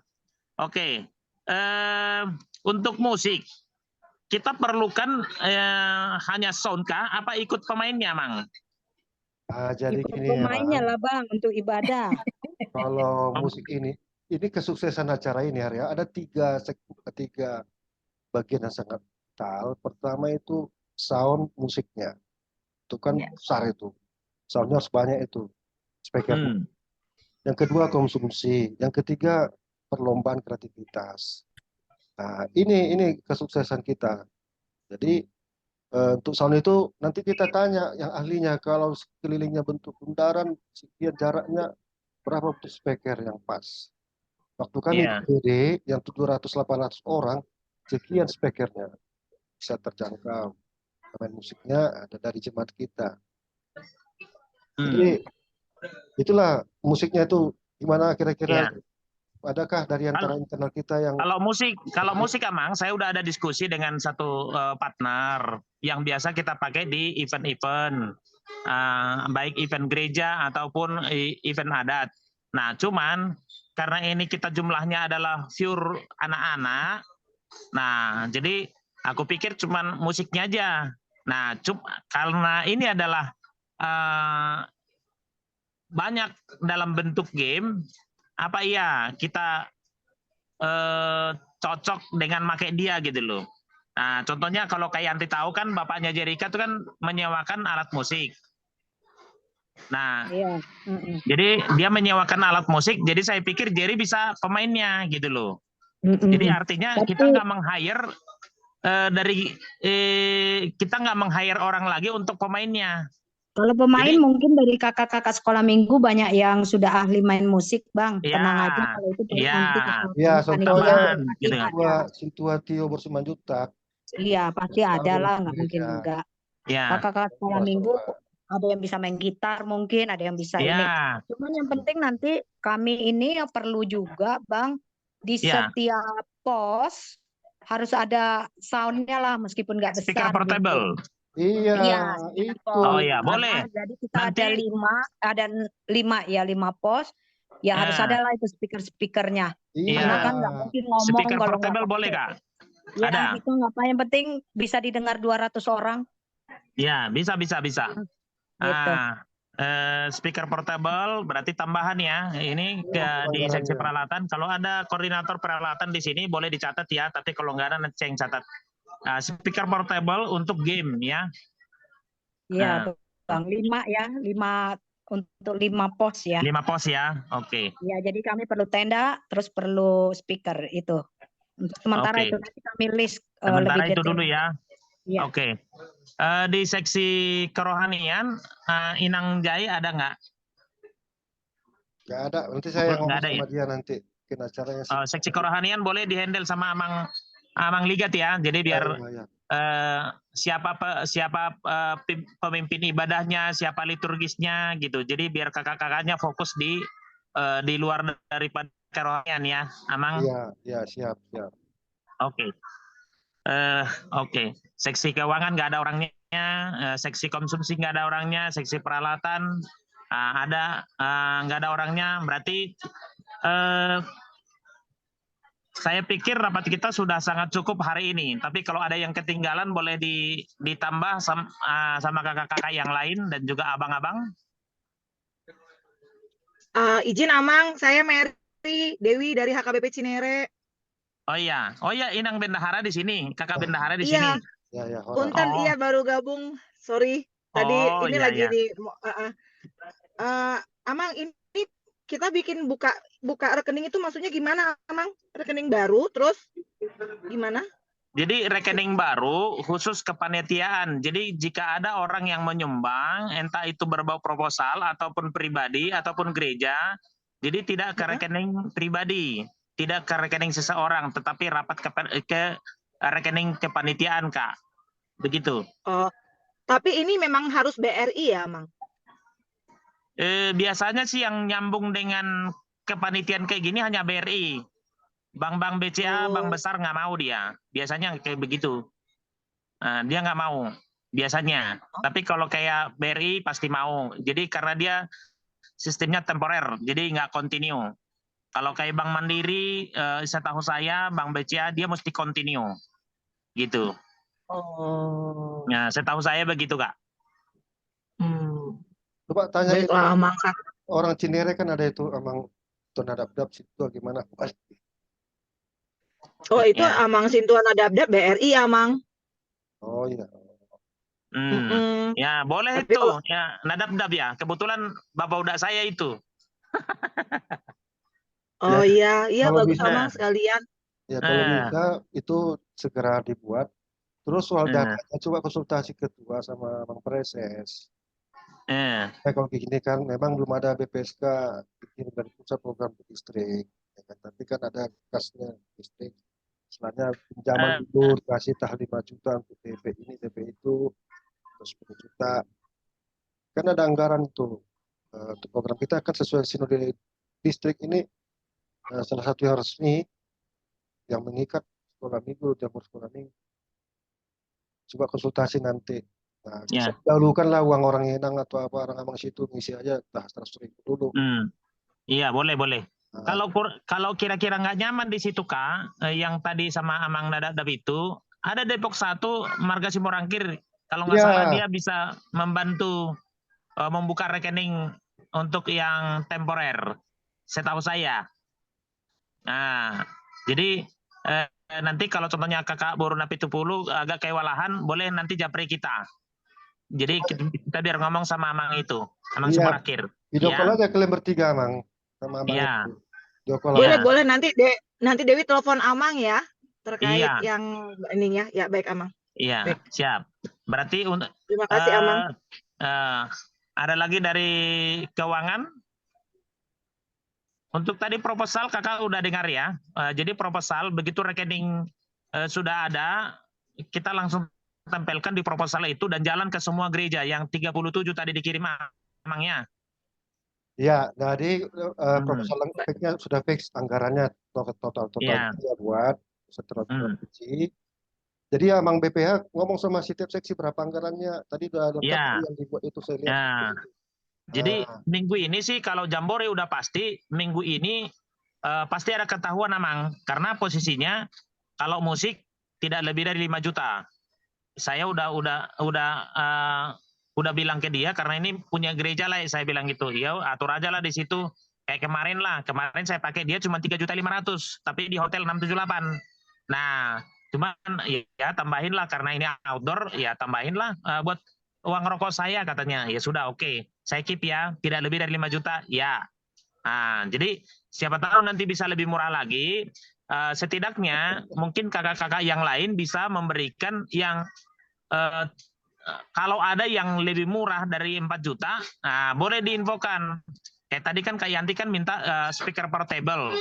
Oke. Untuk musik, kita perlukan hanya sound kah? Apa ikut pemainnya, Mang? Jadi ikut gini pemainnya ya, lah Bang untuk ibadah. kalau musik ini kesuksesan acara ini hari ya, ada tiga bagian yang sangat vital. Pertama itu sound musiknya, itu kan besar itu, soundnya harus banyak itu, speaker. Yang kedua konsumsi, yang ketiga perlombaan kreativitas. Nah ini kesuksesan kita. Jadi untuk sound itu nanti kita tanya yang ahlinya, kalau sekelilingnya bentuk bundaran, sekian jaraknya, berapa untuk speaker yang pas. Waktu kami PD yang 700-800 orang, sekian speakernya bisa terjangkau. Pemain musiknya ada dari jemaat kita. Jadi itulah musiknya itu gimana kira-kira. Adakah dari antara internal kita yang kalau musik Amang, saya udah ada diskusi dengan satu partner yang biasa kita pakai di event-event, baik event gereja ataupun event adat. Nah, cuman karena ini kita jumlahnya adalah pure anak-anak, nah jadi aku pikir cuman musiknya aja. Nah, karena ini adalah banyak dalam bentuk game, apa iya kita cocok dengan make dia gitu loh. Nah, contohnya kalau kayak Yanti tahu kan bapaknya Jerika itu kan menyewakan alat musik. Nah, jadi dia menyewakan alat musik, jadi saya pikir Jerry bisa pemainnya gitu loh. Jadi artinya kita nggak meng-hire kita nggak meng-hire orang lagi untuk pemainnya. Kalau pemain mungkin dari kakak-kakak sekolah minggu banyak yang sudah ahli main musik, Bang. Tenang aja kalau itu nanti Sintua Tio Bersumanjutak. Iya, pasti ada lah, nggak mungkin enggak. Kakak-kakak sekolah minggu ada yang bisa main gitar mungkin, ada yang bisa ini. Cuman yang penting nanti kami ini yang perlu juga, Bang, di setiap pos harus ada soundnya lah, meskipun nggak besar. Speaker portable. Gitu. Iya, itu. Oh iya, boleh. Jadi kita ada lima pos. Ya harus ada lah itu speakernya. Iya. Karena kan nggak mungkin ngomong speaker kalau portable boleh Kak? Ya, ada. Itu nggak apa, yang penting bisa didengar 200 orang. Ya, bisa. Gitu. Speaker portable berarti tambahan ya. Ini di seksi peralatan. Kalau ada koordinator peralatan di sini boleh dicatat ya. Tapi kalau nggak ada nanti saya yang catat. Speaker portable untuk game ya. Iya, Bang. 5 ya, 5 untuk 5 pos ya. 5 pos ya, oke. Ya, jadi kami perlu tenda, terus perlu speaker itu. Untuk sementara itu nanti kami list sementara lebih itu detail. dulu ya. Ya. Oke. Di seksi kerohanian, Inang Jai ada nggak? Nggak ada. Nanti saya ngomong sama dia nanti. Seksi kerohanian boleh dihandle sama Amang Ligat ya. Jadi biar siapa pemimpin ibadahnya, siapa liturgisnya gitu. Jadi biar kakak-kakaknya fokus di luar daripada kerohanian ya, Amang. Iya, siap. Oke. Oke. Seksi keuangan nggak ada orangnya, seksi konsumsi nggak ada orangnya, seksi peralatan ada nggak ada orangnya. Berarti saya pikir rapat kita sudah sangat cukup hari ini. Tapi kalau ada yang ketinggalan boleh ditambah sama kakak-kakak yang lain dan juga abang-abang. Izin Amang, saya Mary Dewi dari HKBP Cinere. Oh iya, Inang Bendahara di sini, kakak Bendahara di Iya, sini. Ya, orang. punten Oh, iya baru gabung. Sorry, tadi oh ini iya lagi ya. di Amang ini kita bikin buka rekening itu maksudnya gimana, Amang? Rekening baru terus gimana? Jadi rekening baru khusus kepanitiaan. Jadi jika ada orang yang menyumbang, entah itu berbau proposal ataupun pribadi ataupun gereja, jadi tidak ke rekening pribadi, tidak ke rekening seseorang, tetapi rapat ke rekening kepanitiaan, Kak. Begitu. Oh, tapi ini memang harus BRI ya, Amang? Biasanya sih yang nyambung dengan kepanitiaan kayak gini hanya BRI. Bank-bank BCA, bank besar nggak mau dia. Biasanya kayak begitu. Dia nggak mau biasanya. Tapi kalau kayak BRI pasti mau. Jadi karena dia sistemnya temporer, jadi nggak continue. Kalau kayak Bank Mandiri, setahu saya, Bank BCA dia mesti continue, gitu. Oh. Nah, setahu saya begitu, Kak. Coba tanya Baiklah, Amang. orang Cinere kan ada itu Amang Tonadabdab situ gimana? Oh, itu Ya. Amang Sintuan Adabdab BRI, Amang. Oh iya. Ya boleh Tapi itu kalau ya nadab-dab ya. Kebetulan bapak udah saya itu. oh iya kalau bagus bisa. Amang sekalian. Ya kalau bisa itu segera dibuat. Terus soal datanya coba konsultasi ketua sama Bang Preses. Kalau begini kan memang belum ada BPSK bikin dari pusat program ke distrik. Ya kan? Tapi kan ada kasnya distrik. Istilahnya pinjaman dulu dikasih 5 juta untuk DP ini, DP itu, terus 10 juta. Kan ada anggaran itu. Untuk program kita kan sesuai sinode distrik ini salah satu yang resmi yang mengikat sekolah minggu, jamur sekolah minggu. Coba konsultasi nanti. Nah, dahulukanlah uang orang Yenang atau apa orang Amang situ ngisi aja 100.000 dulu. Iya boleh. Kalau kira-kira nggak nyaman di situ Kak, yang tadi sama Amang Nadab itu ada Depok 1 Marga Simorangkir. Kalau nggak salah dia bisa membantu membuka rekening untuk yang temporer. Setahu saya. Nah, jadi nanti kalau contohnya kakak Boruna Pitupulu agak kewalahan, boleh nanti japri kita. Jadi kita biar ngomong sama Amang itu, Amang Simorangkir. Video call aja kalian bertiga, Amang. Sama Amang itu. Boleh nanti Dewi telepon Amang ya terkait yang ininya. Ya baik Amang. Iya, baik. Siap. Berarti untuk terima kasih Amang. Ada lagi dari keuangan? Untuk tadi proposal kakak udah dengar ya. Jadi proposal begitu rekening sudah ada, kita langsung tempelkan di proposal itu dan jalan ke semua gereja yang 37 tadi dikirim Amangnya. Iya, jadi proposal lengkapnya sudah fix anggarannya total dia buat setelah provinsi. Jadi Amang BPH ngomong sama setiap seksi berapa anggarannya. Tadi udah lengkap yang dibuat itu saya lihat. Jadi minggu ini sih kalau Jambore udah pasti, minggu ini pasti ada ketahuan Amang. Karena posisinya kalau musik tidak lebih dari 5 juta. Saya udah bilang ke dia karena ini punya gereja lah, saya bilang gitu. Ya atur aja lah di situ. Kayak kemarin lah. Kemarin saya pakai dia cuma 3.500.000, tapi di hotel 678. Nah, cuman ya tambahin lah karena ini outdoor, ya tambahin lah buat uang rokok saya katanya. Ya sudah oke. Saya keep ya, tidak lebih dari 5 juta. Ya. Nah, jadi siapa tahu nanti bisa lebih murah lagi. Setidaknya mungkin kakak-kakak yang lain bisa memberikan yang kalau ada yang lebih murah dari 4 juta, boleh diinfokan. Kayak tadi kan Kak Yanti kan minta speaker portable.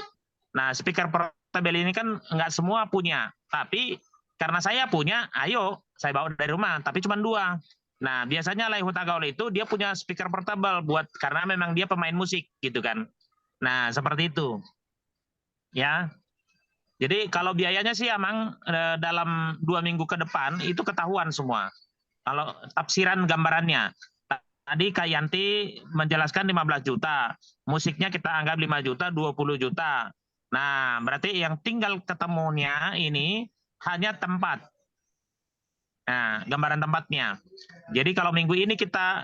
Nah, speaker portable ini kan nggak semua punya. Tapi karena saya punya, ayo saya bawa dari rumah. Tapi cuma 2. Nah, biasanya Lai Hutagaul itu dia punya speaker portable buat karena memang dia pemain musik gitu kan. Nah, seperti itu. Ya. Jadi kalau biayanya sih Amang dalam 2 minggu ke depan itu ketahuan semua. Kalau tafsiran gambarannya. Tadi Kak Yanti menjelaskan 15 juta. Musiknya kita anggap 5 juta, 20 juta. Nah, berarti yang tinggal ketemunya ini hanya tempat. Nah, gambaran tempatnya. Jadi kalau minggu ini kita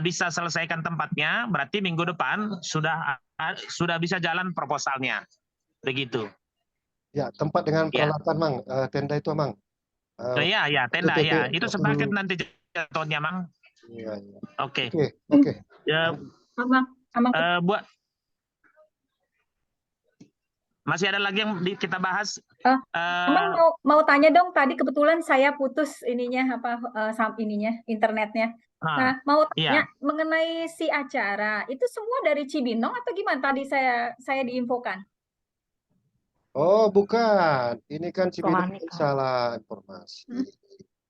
bisa selesaikan tempatnya, berarti minggu depan sudah bisa jalan proposalnya. Begitu. Ya, tempat dengan Ya. peralatan, Mang. Tenda itu, Mang. Iya, tenda TTT, ya. Itu waktu sepaket dulu. nanti jatuhnya, Mang. Iya, iya. Oke. Oke. Ya, Amang, buat masih ada lagi yang kita bahas. Amang mau tanya dong, tadi kebetulan saya putus ininya internetnya. Nah, mau tanya mengenai si acara, itu semua dari Cibinong atau gimana? Tadi saya diinfokan. Oh, bukan. Ini kan Cibinong Rohani, Kak. salah informasi.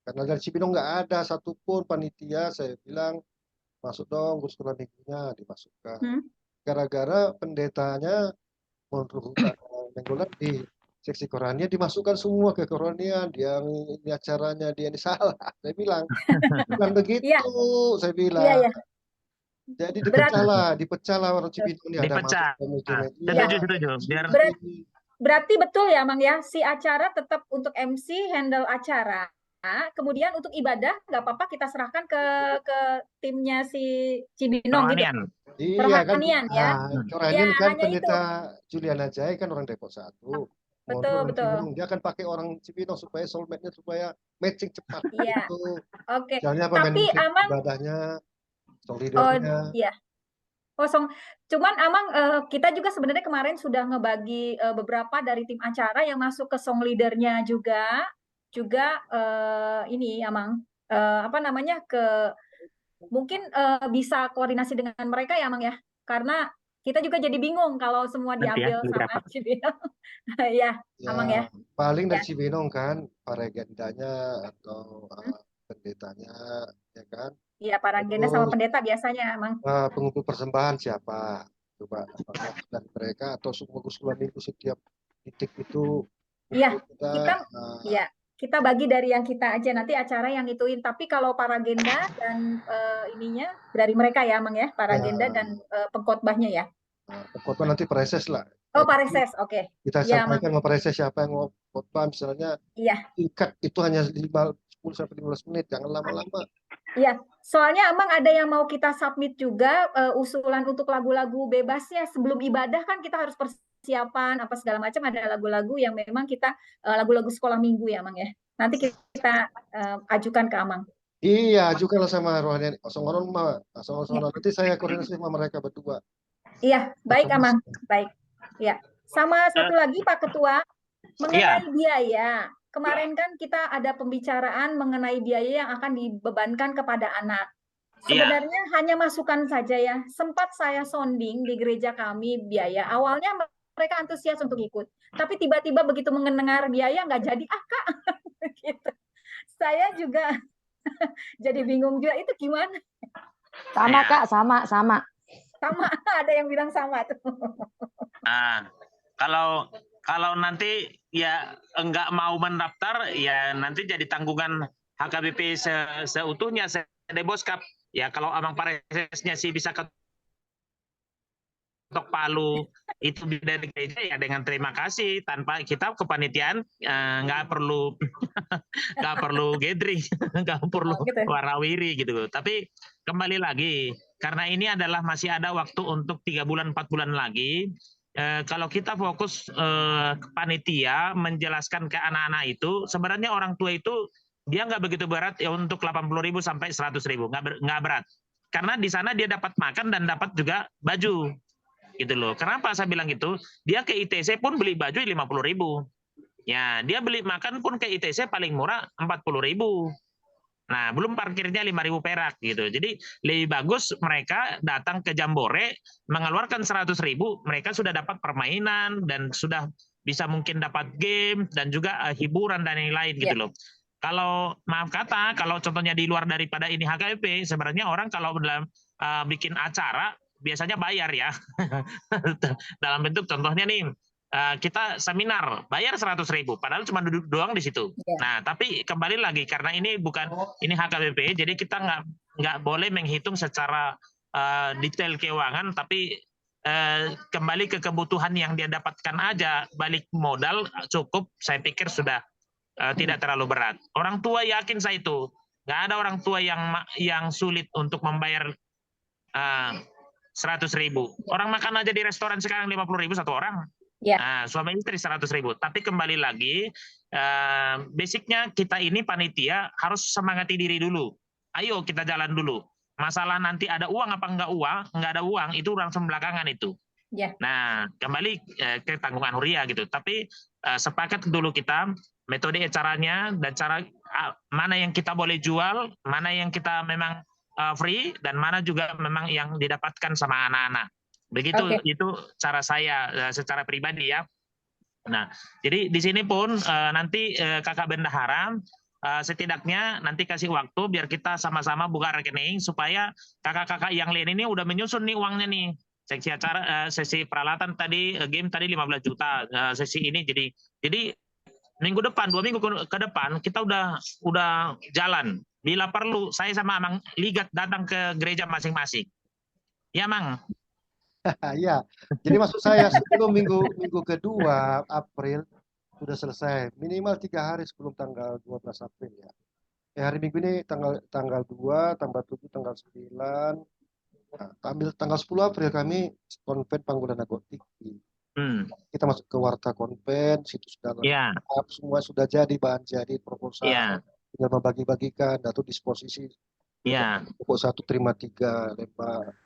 Karena dari Cibinong nggak ada satupun panitia, saya bilang, masuk dong sekolah minggunya, dimasukkan. Gara-gara pendetanya menurut Menggolan di seksi Korania dimasukkan semua ke Korania, dia ini acaranya, dia ini salah. Saya bilang, bukan begitu, saya bilang. Iya, iya. Jadi Berarti dipecah lah orang Cibinong ini ada masuk dipecah. ke media. Setuju. Biar Berarti betul ya, Mang ya, si acara tetap untuk MC handle acara. Kemudian untuk ibadah nggak apa-apa kita serahkan ke timnya si Cibinong gitu. Rohanian. Iya kan, Rohanian ya. Rohanian kan hanya itu. pendeta Juliana Jai kan orang Depok 1. Betul. Dia akan pakai orang Cibinong supaya soulmate-nya supaya matching cepat. Iya. Gitu. Oke. Misalnya Tapi Amang ibadahnya, solidarnya. Kosong. Cuman Amang kita juga sebenarnya kemarin sudah ngebagi beberapa dari tim acara yang masuk ke song leadernya juga ini Amang mungkin bisa koordinasi dengan mereka ya Amang ya, karena kita juga jadi bingung kalau semua diambil sama Cibinong. Ya, Amang ya. Paling dari Cibinong kan, paregendanya atau pendetanya, ya kan? Iya, paragenda sama pendeta biasanya, Amang. Pengumpul persembahan siapa? Coba apakah dari mereka atau semua sekolah minggu setiap titik itu? Iya, kita bagi dari yang kita aja, nanti acara yang ituin. Tapi kalau paragenda dan ininya dari mereka ya, Amang ya, paragenda dan pengkhotbahnya ya. Pengkhotbah nanti preses lah. Oh, pareses, oke. Kita sampaikan mau preses siapa yang mau khotbah, misalnya singkat itu hanya 10-15 menit, jangan lama-lama. Iya, soalnya Amang ada yang mau kita submit juga usulan untuk lagu-lagu bebasnya sebelum ibadah kan kita harus persiapan apa segala macam, ada lagu-lagu yang memang kita lagu-lagu sekolah minggu ya Amang ya. Nanti kita ajukan ke Amang. Iya, ajukanlah sama Rohanian. Nanti saya koordinasi sama mereka berdua. Iya, baik Amang, baik. Ya, sama satu lagi Pak Ketua mengenai biaya. Kemarin kan kita ada pembicaraan mengenai biaya yang akan dibebankan kepada anak. Sebenarnya hanya masukan saja ya. Sempat saya sounding di gereja kami biaya. Awalnya mereka antusias untuk ikut. Tapi tiba-tiba begitu mendengar biaya nggak jadi, Kak. Gitu. Saya juga jadi bingung juga. Itu gimana? Sama Kak, sama. Sama, ada yang bilang sama tuh. Kalau nanti ya enggak mau mendaftar, ya nanti jadi tanggungan HKBP seutuhnya, Sedeboskap. Ya kalau Amang Paresesnya sih bisa ketok palu itu dari gereja ya dengan terima kasih, tanpa kita kepanitiaan nggak perlu gathering, nggak perlu warawiri gitu. Tapi kembali lagi karena ini adalah masih ada waktu untuk 3 bulan 4 bulan lagi. Kalau kita fokus panitia menjelaskan ke anak-anak itu, sebenarnya orang tua itu dia nggak begitu berat ya untuk 80.000 sampai 100.000, nggak berat. Karena di sana dia dapat makan dan dapat juga baju, gitu loh. Kenapa saya bilang gitu? Dia ke ITC pun beli baju 50.000. Ya, dia beli makan pun ke ITC paling murah 40.000. Nah, belum parkirnya 5.000 perak gitu. Jadi lebih bagus mereka datang ke Jambore, mengeluarkan 100.000, mereka sudah dapat permainan dan sudah bisa mungkin dapat game dan juga hiburan dan yang lain gitu loh. Kalau maaf kata, kalau contohnya di luar daripada ini HKBP, sebenarnya orang kalau dalam bikin acara biasanya bayar ya. Dalam bentuk contohnya nih, kita seminar bayar 100.000 padahal cuma duduk doang di situ. Nah, tapi kembali lagi karena ini bukan ini HKBP, jadi kita nggak boleh menghitung secara detail keuangan, tapi kembali ke kebutuhan yang dia dapatkan aja, balik modal cukup, saya pikir sudah tidak terlalu berat. Orang tua yakin saya itu nggak ada orang tua yang sulit untuk membayar 100.000. Orang makan aja di restoran sekarang 50.000 satu orang. Ya. Nah, suami istri 100.000. Tapi kembali lagi, basicnya kita ini panitia harus semangati diri dulu. Ayo kita jalan dulu. Masalah nanti ada uang apa nggak ada uang itu langsung belakangan itu. Ya. Nah, kembali ke tanggungan Huria gitu. Tapi sepakat dulu kita metode caranya dan cara mana yang kita boleh jual, mana yang kita memang free dan mana juga memang yang didapatkan sama anak-anak. Begitu itu cara saya secara pribadi ya. Nah, jadi di sini pun nanti Kakak Bendahara setidaknya nanti kasih waktu biar kita sama-sama buka rekening supaya kakak-kakak yang lain ini udah menyusun nih uangnya nih. Sesi acara, sesi peralatan tadi, game tadi 15 juta, sesi ini jadi minggu depan, 2 minggu ke depan kita udah jalan. Bila perlu saya sama Mang Ligat datang ke gereja masing-masing. Ya, Mang. Ya, jadi maksud saya sebelum minggu kedua April sudah selesai, minimal 3 hari sebelum tanggal 12 April ya. Hari Minggu ini tanggal 2, tanggal 7, tanggal 9. Nah, tanggal 10 April kami konven Panggulan Agotik. Kita masuk ke warta konven, situs sudah lengkap, semua sudah jadi, bahan jadi, proposal, tinggal membagi-bagikan, atau disposisi. Pokok 1 terima 3 lembar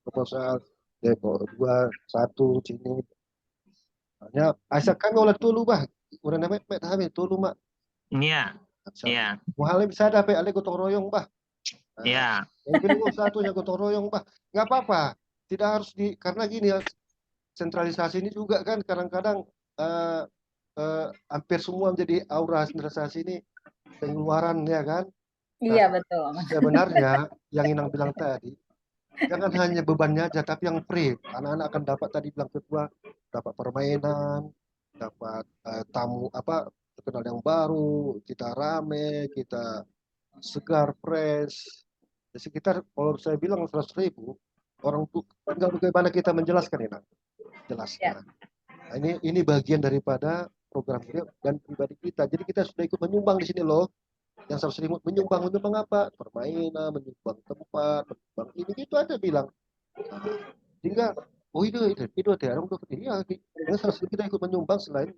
proposal. Depok 2, 1 sini. Hanya Aisyah kan oleh tulu bah. Orang namanya met hamil tulu mak. Iya. Iya. Muhalnya bisa dapat ale gotong royong bah. Iya. Yang pilih satunya gotong royong bah. Enggak apa-apa. Tidak harus karena gini ya. Sentralisasi ini juga kan kadang-kadang hampir semua menjadi aura sentralisasi ini pengeluaran ya kan. Iya betul. Sebenarnya yang Inang bilang tadi, jangan hanya bebannya aja, tapi yang free. Anak-anak akan dapat tadi bilang kedua, dapat permainan, dapat tamu terkenal yang baru, kita rame, kita segar, fresh. Di sekitar, kalau saya bilang 100.000, orang tuh tinggal bagaimana kita menjelaskan ini, jelaskan. Nah, ini bagian daripada program kita dan pribadi kita. Jadi kita sudah ikut menyumbang di sini loh. Yang 100.000 menyumbang apa? Permainan, menyumbang tempat, menyumbang ini gitu ada bilang. Hingga itu ada orang tuh ya, kita ikut menyumbang selain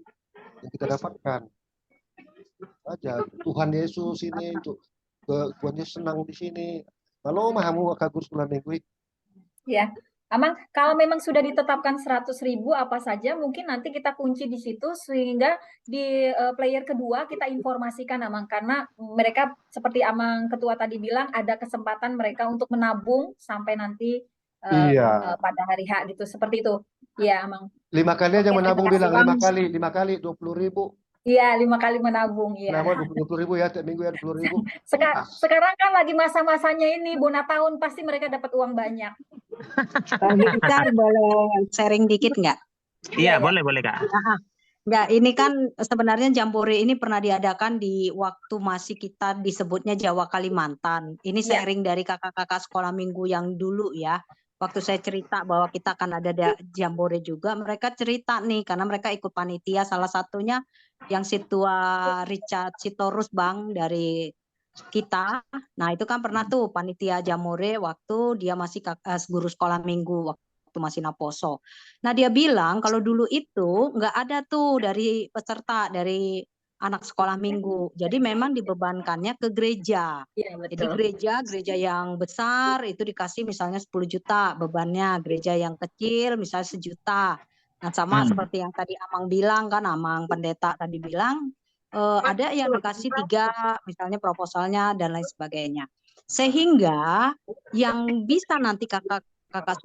yang kita dapatkan. Aja Tuhan Yesus ini untuk Tuhan Yesus senang di sini. Kalau mahamu kagus bulan minggu. Ya. Amang, kalau memang sudah ditetapkan 100.000 apa saja, mungkin nanti kita kunci di situ sehingga di player kedua kita informasikan Amang, karena mereka seperti Amang Ketua tadi bilang ada kesempatan mereka untuk menabung sampai nanti pada hari H gitu, seperti itu. Iya Amang. 5 kali aja menabung bilang 5 kali 20.000. Iya, 5 kali menabung ya. Kenapa 20.000 ya tiap minggu ya 20.000. Sekarang kan lagi masa-masanya ini bona tahun pasti mereka dapat uang banyak. Bang Hincar boleh sharing dikit nggak? Iya, boleh Kak. Nggak, ini kan sebenarnya Jambore ini pernah diadakan di waktu masih kita disebutnya Jawa Kalimantan. Ini sharing dari kakak-kakak sekolah minggu yang dulu ya. Waktu saya cerita bahwa kita akan ada Jambore juga, mereka cerita nih karena mereka ikut panitia, salah satunya yang Situa Richard Sitorus Bang dari kita. Nah itu kan pernah tuh panitia Jambore waktu dia masih guru sekolah minggu waktu masih Naposo. Nah dia bilang kalau dulu itu nggak ada tuh dari peserta dari anak sekolah minggu. Jadi memang dibebankannya ke gereja. Ya, jadi gereja yang besar itu dikasih misalnya 10 juta bebannya, gereja yang kecil misalnya 1 juta. Nah sama seperti yang tadi Amang bilang kan, Amang pendeta tadi bilang ada yang dikasih 3 misalnya proposalnya dan lain sebagainya. Sehingga yang bisa nanti kakak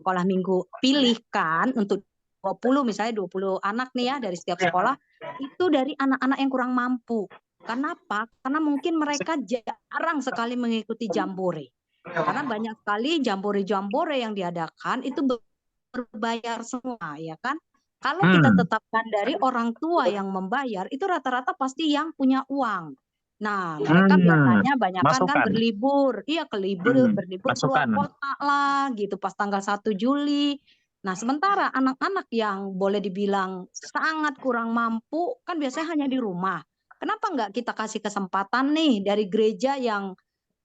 sekolah minggu pilihkan untuk 20 misalnya 20 anak nih ya dari setiap sekolah itu dari anak-anak yang kurang mampu. Kenapa? Karena mungkin mereka jarang sekali mengikuti Jambore. Karena banyak sekali Jambore yang diadakan itu berbayar semua ya kan. Kalau kita tetapkan dari orang tua yang membayar itu rata-rata pasti yang punya uang. Nah, mereka biasanya banyak kan berlibur. Iya, berlibur keluar kota lah gitu pas tanggal 1 Juli. Nah, sementara anak-anak yang boleh dibilang sangat kurang mampu kan biasanya hanya di rumah. Kenapa nggak kita kasih kesempatan nih dari gereja yang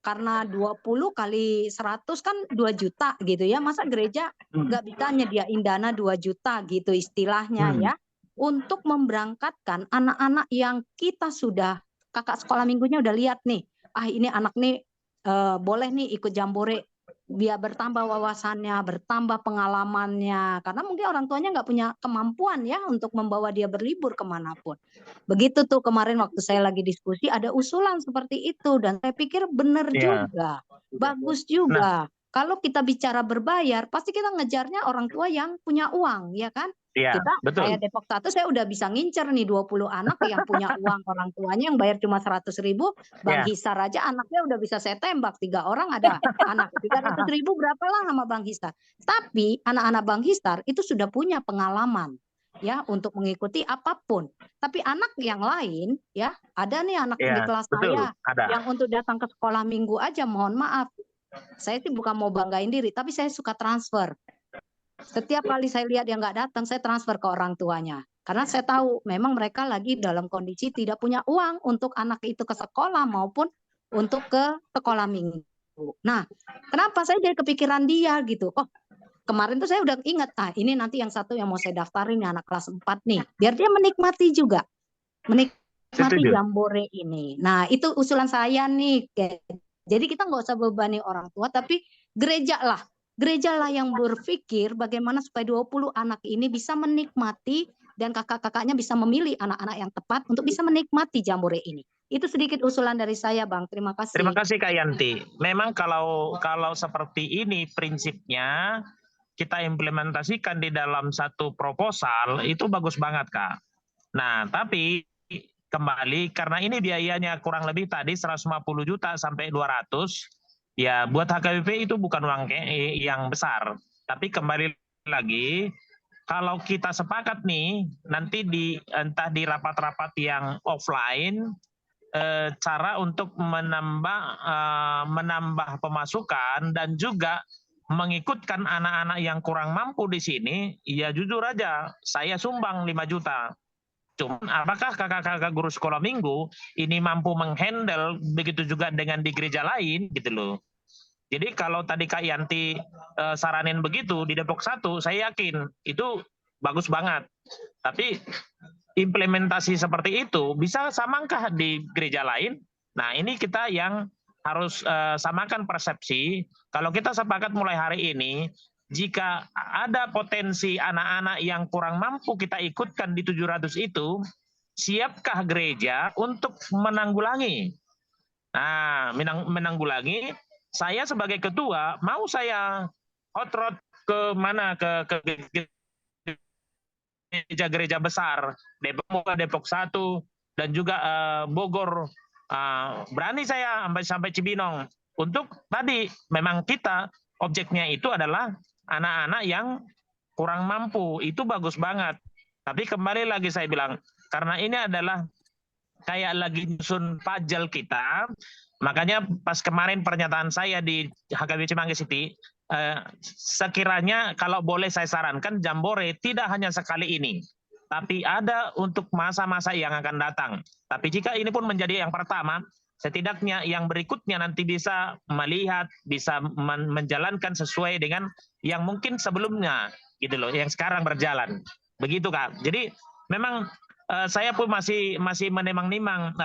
karena 20 kali 100 kan 2 juta gitu ya. Masa gereja nggak bisa nyediain dana 2 juta gitu istilahnya ya. untuk memberangkatkan anak-anak yang kita sudah, kakak sekolah minggunya udah lihat nih, ini anak nih boleh nih ikut jambore, biar bertambah wawasannya, bertambah pengalamannya, karena mungkin orang tuanya nggak punya kemampuan ya untuk membawa dia berlibur kemanapun. Begitu tuh kemarin waktu saya lagi diskusi ada usulan seperti itu, dan saya pikir benar juga, bagus juga. Kalau kita bicara berbayar, pasti kita ngejarnya orang tua yang punya uang, ya kan? Iya, Kita betul. kayak Depok 1 saya udah bisa ngincer nih 20 anak yang punya uang, orang tuanya yang bayar cuma 100.000, Bang Hisar aja anaknya udah bisa saya tembak, 3 orang ada anak 300.000 berapalah sama Bang Hisar. Tapi anak-anak Bang Hisar itu sudah punya pengalaman ya untuk mengikuti apapun. Tapi anak yang lain ya, ada nih anak di kelas saya yang untuk datang ke sekolah minggu aja, mohon maaf, saya sih bukan mau banggain diri, tapi saya suka transfer. Setiap kali saya lihat dia nggak datang, saya transfer ke orang tuanya. Karena saya tahu memang mereka lagi dalam kondisi tidak punya uang untuk anak itu ke sekolah maupun untuk ke sekolah minggu. Nah, kenapa saya jadi kepikiran dia gitu? Oh, kemarin tuh saya udah ingat, ini nanti yang satu yang mau saya daftarin anak kelas 4 nih. Biar dia menikmati juga. Menikmati jambore ini. Nah, itu usulan saya nih. Jadi kita nggak usah bebani orang tua, tapi gereja lah yang berpikir bagaimana supaya 20 anak ini bisa menikmati dan kakak-kakaknya bisa memilih anak-anak yang tepat untuk bisa menikmati jambore ini. Itu sedikit usulan dari saya, Bang. Terima kasih. Terima kasih Kak Yanti. Memang kalau seperti ini prinsipnya kita implementasikan di dalam satu proposal itu bagus banget, Kak. Nah, tapi kembali karena ini biayanya kurang lebih tadi 150 juta sampai 200. Ya, buat HKBP itu bukan uang yang besar. Tapi kembali lagi, kalau kita sepakat nih, nanti entah di rapat-rapat yang offline, cara untuk menambah pemasukan dan juga mengikutkan anak-anak yang kurang mampu di sini, ya jujur aja, saya sumbang 5 juta. Cuman apakah kakak-kakak guru sekolah minggu ini mampu menghandle begitu juga dengan di gereja lain gitu loh. Jadi kalau tadi Kak Yanti saranin begitu di Depok 1, saya yakin itu bagus banget. Tapi implementasi seperti itu bisa samakah di gereja lain? Nah, ini kita yang harus samakan persepsi. Kalau kita sepakat mulai hari ini, jika ada potensi anak-anak yang kurang mampu kita ikutkan di 700 itu, siapkah gereja untuk menanggulangi? Nah, menanggulangi, saya sebagai ketua, mau saya hot rod ke mana, ke gereja-gereja besar, Depok 1, dan juga Bogor, berani saya sampai Cibinong. Untuk tadi, memang kita, objeknya itu adalah anak-anak yang kurang mampu, itu bagus banget. Tapi kembali lagi saya bilang, karena ini adalah kayak lagi nyusun puzzle kita, makanya pas kemarin pernyataan saya di HKBP Cimanggis City, sekiranya kalau boleh saya sarankan jambore tidak hanya sekali ini, tapi ada untuk masa-masa yang akan datang. Tapi jika ini pun menjadi yang pertama, setidaknya yang berikutnya nanti bisa melihat, bisa menjalankan sesuai dengan yang mungkin sebelumnya, gitu loh, yang sekarang berjalan. Begitu Kak. Jadi memang saya pun masih menimang-nimang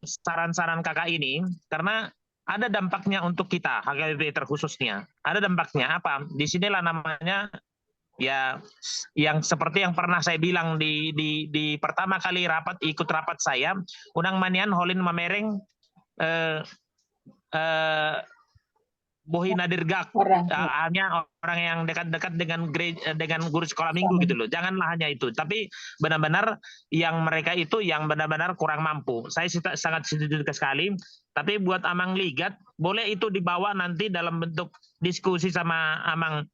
saran-saran kakak ini, karena ada dampaknya untuk kita, HKBP terkhususnya. Ada dampaknya apa? Disinilah namanya, ya, yang seperti yang pernah saya bilang di pertama kali ikut rapat saya, unang manian holin mamereng Bohi Nadirgak, hanya orang yang dekat-dekat dengan guru sekolah minggu gitu loh. Janganlah hanya itu, tapi benar-benar yang mereka itu yang benar-benar kurang mampu. Saya sangat setuju sekali. Tapi buat Amang Ligat, boleh itu dibawa nanti dalam bentuk diskusi sama Amang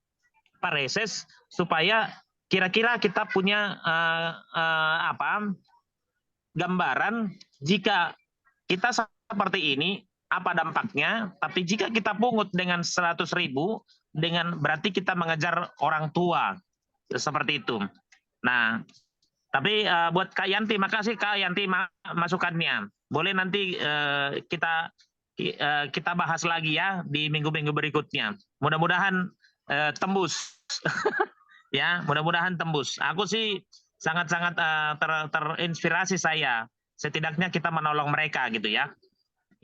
Pareses, supaya kira-kira kita punya gambaran jika kita seperti ini, apa dampaknya. Tapi jika kita pungut dengan 100.000, dengan berarti kita mengejar orang tua, seperti itu. Nah, tapi buat Kak Yanti, makasih Kak Yanti masukannya. Boleh nanti kita bahas lagi ya di minggu-minggu berikutnya. Mudah-mudahan tembus. Ya, mudah-mudahan tembus. Aku sih sangat-sangat terinspirasi saya. Setidaknya kita menolong mereka gitu ya.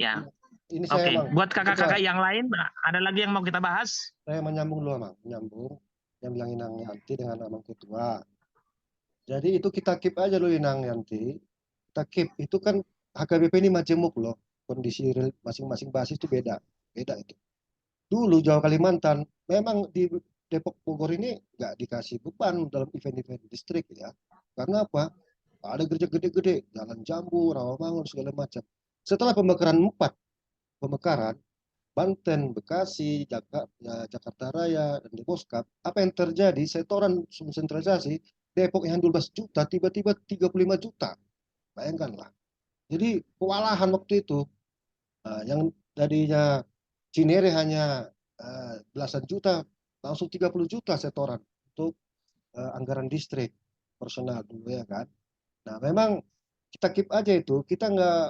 Ya. Ini Oke, saya, Bang. buat kakak-kakak yang lain, ada lagi yang mau kita bahas? Saya menyambung dulu, Bang. Menyambung yang bilang Inang Yanti dengan Abang Ketua. Jadi itu kita keep aja dulu Inang Yanti. Kita keep. Itu kan HKBP ini majemuk loh. Kondisi masing-masing basis itu beda. Beda itu. Dulu Jawa Kalimantan, memang di Depok Bogor ini nggak dikasih beban dalam event-event distrik ya. Karena apa? Ada gereja gede-gede, Jalan Jambu, Rawamangun, segala macam. Setelah pemekaran 4, pemekaran, Banten, Bekasi, Jakarta Raya, dan Demoskap, apa yang terjadi? Setoran sentralisasi, Depok yang 12 juta, tiba-tiba 35 juta. Bayangkanlah. Jadi kewalahan waktu itu, yang tadinya Cinere hanya belasan juta, langsung 30 juta setoran untuk anggaran distrik personal dulu ya kan. Nah memang kita keep aja itu, kita nggak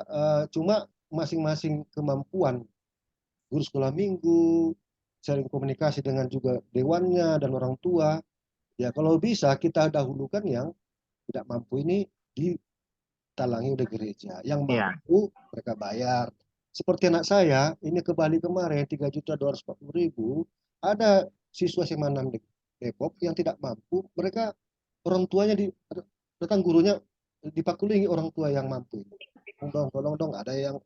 cuma masing-masing kemampuan guru sekolah minggu, sharing komunikasi dengan juga dewannya dan orang tua. Ya kalau bisa kita dahulukan yang tidak mampu ini ditalangi oleh gereja. Yang mampu mereka bayar. Seperti anak saya, ini ke Bali kemarin 3.240.000, ada siswa SMA 6 Depok yang tidak mampu, mereka orang tuanya datang gurunya dipakulingi orang tua yang mampu. Tolong dong, ada yang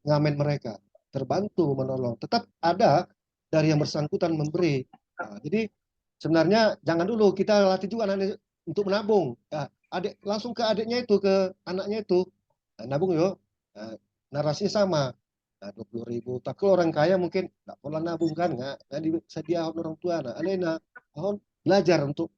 ngamen mereka, terbantu menolong. Tetap ada dari yang bersangkutan memberi. Nah, jadi sebenarnya jangan dulu kita latih juga anak untuk menabung. Ya, adik langsung ke adiknya itu, ke anaknya itu, nabung yuk. Narasinya sama. Nah, 20.000. Tapi orang kaya mungkin nggak pola nabung kan, nggak disediakan orang tua. Nah, Alena, belajar untuk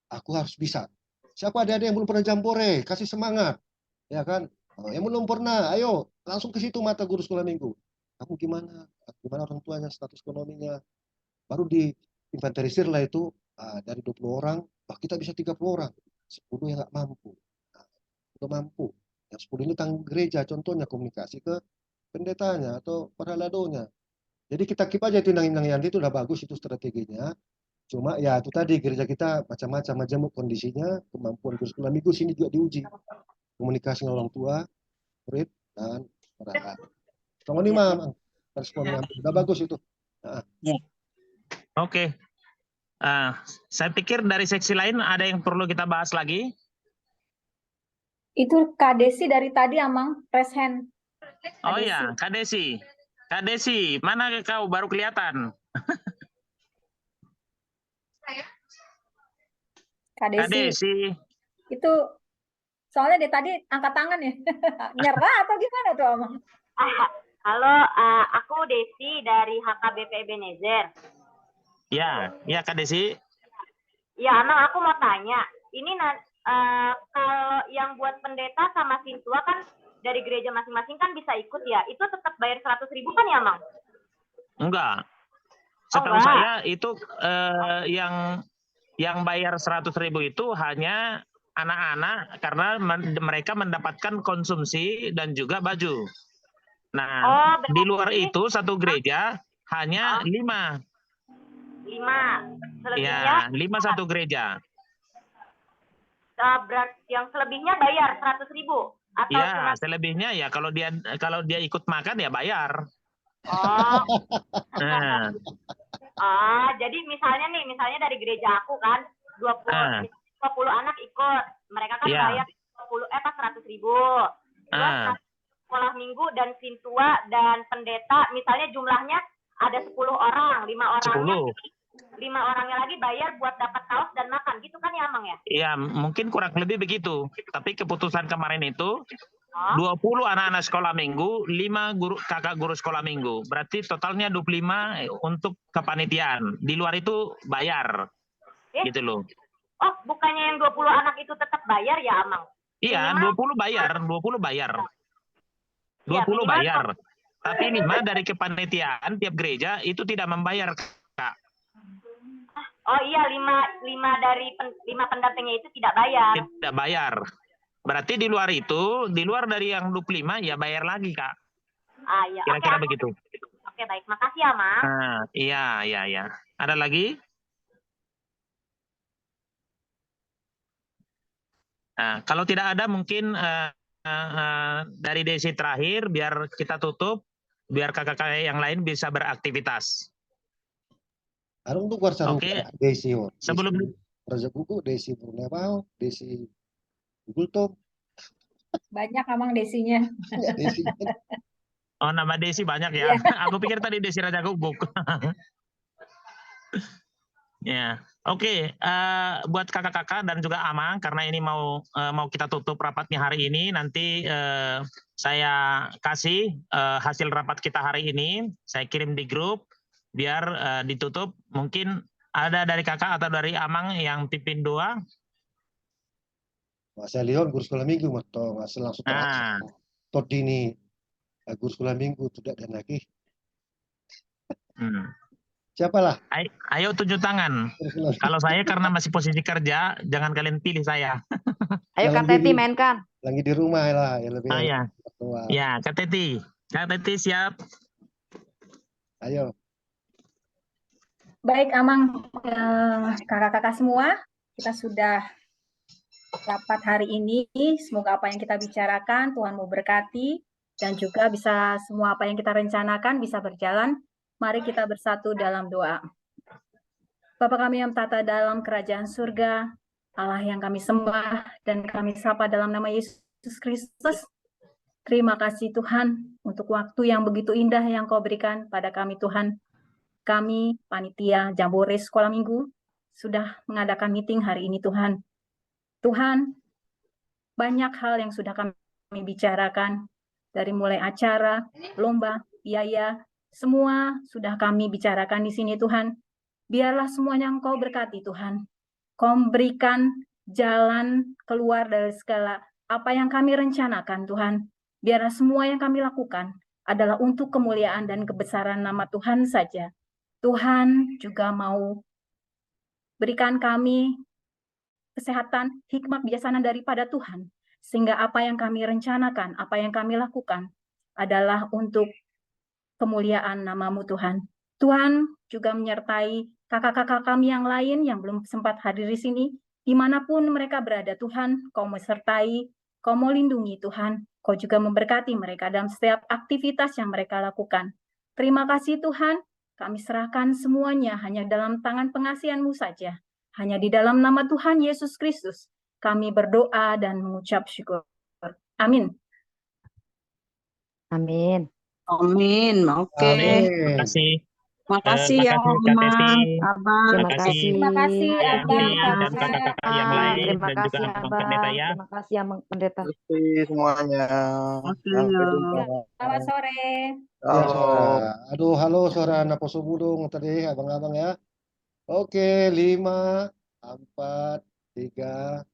aku harus bisa. Siapa ada yang belum pernah jambore, kasih semangat, ya kan? Yang belum pernah, ayo langsung ke situ mata guru sekolah minggu. Aku gimana? Gimana orang tuanya, status ekonominya? Baru diinventarisir lah itu, dari 20 orang, kita bisa 30 orang, 10 yang nggak mampu. Nah, itu mampu. Yang 10 ini tanggung gereja, contohnya komunikasi ke pendetanya atau para ladonya. Jadi kita keep aja itu Inang Yanti, itu udah bagus itu strateginya. Cuma ya itu tadi gereja kita macam-macam majemuk kondisinya, kemampuan guru sekolah minggu sini juga diuji. Komunikasi dengan orang tua, murid, dan para. Kamu ini mah responnya udah bagus itu. Nah. Oke. Saya pikir dari seksi lain ada yang perlu kita bahas lagi. Itu Kak Desi dari tadi Amang, raise hand. Oh iya, Kak Desi. Kak Desi, mana kau baru kelihatan? Kak Desi. Kak Desi. Itu soalnya dari tadi angkat tangan ya. Nyerah atau gimana tuh Amang? Halo, aku Desi dari HKBP Ebenezer. Ya, Kak Desi. Ya, Amang, aku mau tanya. Ini kalau yang buat pendeta sama sintua kan dari gereja masing-masing kan bisa ikut ya. Itu tetap bayar 100.000 kan ya, Mang? Enggak. Setahu saya itu yang bayar 100.000 itu hanya anak-anak karena mereka mendapatkan konsumsi dan juga baju. Nah, di luar itu satu gereja hanya 5. 5. Ya, 5 satu gereja. Yang selebihnya bayar 100.000 atau ya, selebihnya ya kalau dia ikut makan ya bayar. Nah. Jadi misalnya dari gereja aku kan 20 anak ikut, mereka kan bayar 100.000. Terus sekolah minggu dan sintua dan pendeta misalnya jumlahnya ada 10 orang, 5 orangnya lagi bayar buat dapat kaos dan makan, gitu kan ya Amang ya? Iya, mungkin kurang lebih begitu. Tapi keputusan kemarin itu 20 anak-anak sekolah minggu, 5 kakak guru sekolah minggu. Berarti totalnya 25 untuk kepanitiaan. Di luar itu bayar. Gitu loh. Oh, bukannya yang 20 anak itu tetap bayar ya Amang? Iya, 20 bayar. 20 bayar. Tapi 5 dari kepanitiaan tiap gereja itu tidak membayar, Kak. Oh iya, 5 dari 5 pendampingnya itu tidak bayar. Tidak bayar. Berarti di luar itu, di luar dari yang 25 ya bayar lagi, Kak. Iya. Kira-kira begitu. Oke, baik. Makasih ya, Mang. Iya. Ada lagi? Nah, kalau tidak ada mungkin dari Desi terakhir, biar kita tutup, biar kakak-kakak yang lain bisa beraktivitas. Arung tuh kuarsa Oke. Desi Sebelum Raja Buku, Desi Burnebau, Desi Gultom. Banyak Amang Desinya. Desi. Oh, nama Desi banyak ya. Iya. Aku pikir tadi Desi Raja Gubuk. Ya, oke. Buat kakak-kakak dan juga Amang, karena ini mau kita tutup rapatnya hari ini, nanti saya kasih hasil rapat kita hari ini, saya kirim di grup, biar ditutup. Mungkin ada dari kakak atau dari Amang yang pimpin doa. Masa Leon guru sekolah minggu, atau masa langsung Nah. tot ini guru sekolah minggu tidak dan lagi. Siapalah? Ayo tunjuk tangan. Kalau saya karena masih posisi kerja, jangan kalian pilih saya. Ayo Kak Teti mainkan. Lagi di rumah lah, ya lebih. Ya. Ya, Kak Teti. Kak Teti siap. Ayo. Baik Amang, kakak-kakak semua, kita sudah rapat hari ini. Semoga apa yang kita bicarakan Tuhan mau berkati dan juga bisa semua apa yang kita rencanakan bisa berjalan. Mari kita bersatu dalam doa. Bapa kami yang tata dalam kerajaan surga, Allah yang kami sembah dan kami sapa dalam nama Yesus Kristus. Terima kasih Tuhan untuk waktu yang begitu indah yang Kau berikan pada kami Tuhan. Kami panitia Jambore Sekolah Minggu sudah mengadakan meeting hari ini Tuhan. Tuhan, banyak hal yang sudah kami bicarakan, dari mulai acara, lomba, biaya, semua sudah kami bicarakan di sini Tuhan. Biarlah semuanya Engkau berkati Tuhan. Kau berikan jalan keluar dari segala apa yang kami rencanakan Tuhan. Biarlah semua yang kami lakukan adalah untuk kemuliaan dan kebesaran nama Tuhan saja. Tuhan juga mau berikan kami kesehatan, hikmat, bijaksana daripada Tuhan. Sehingga apa yang kami rencanakan, apa yang kami lakukan adalah untuk kemuliaan nama-Mu Tuhan. Tuhan juga menyertai kakak-kakak kami yang lain yang belum sempat hadir di sini. Dimanapun mereka berada, Tuhan, Kau menyertai, Kau mau lindungi Tuhan. Kau juga memberkati mereka dalam setiap aktivitas yang mereka lakukan. Terima kasih Tuhan, kami serahkan semuanya hanya dalam tangan pengasihan-Mu saja. Hanya di dalam nama Tuhan Yesus Kristus, kami berdoa dan mengucap syukur. Amin. Amin. Amin. Oke. Terima kasih. Makasih ya Amang, Abang. Terima kasih. Terima kasih Abang, dan kakak-kakak yang lain Terima dan juga kasih Abang Abang. Pendeta ya. Terima kasih Abang Pendeta. Terima kasih semuanya. Oke. Sampai jumpa. Selamat sore. Ya, saudara. Aduh, halo saudara Naposo Budung tadi, abang-abang ya. Oke, 5, 4, 3,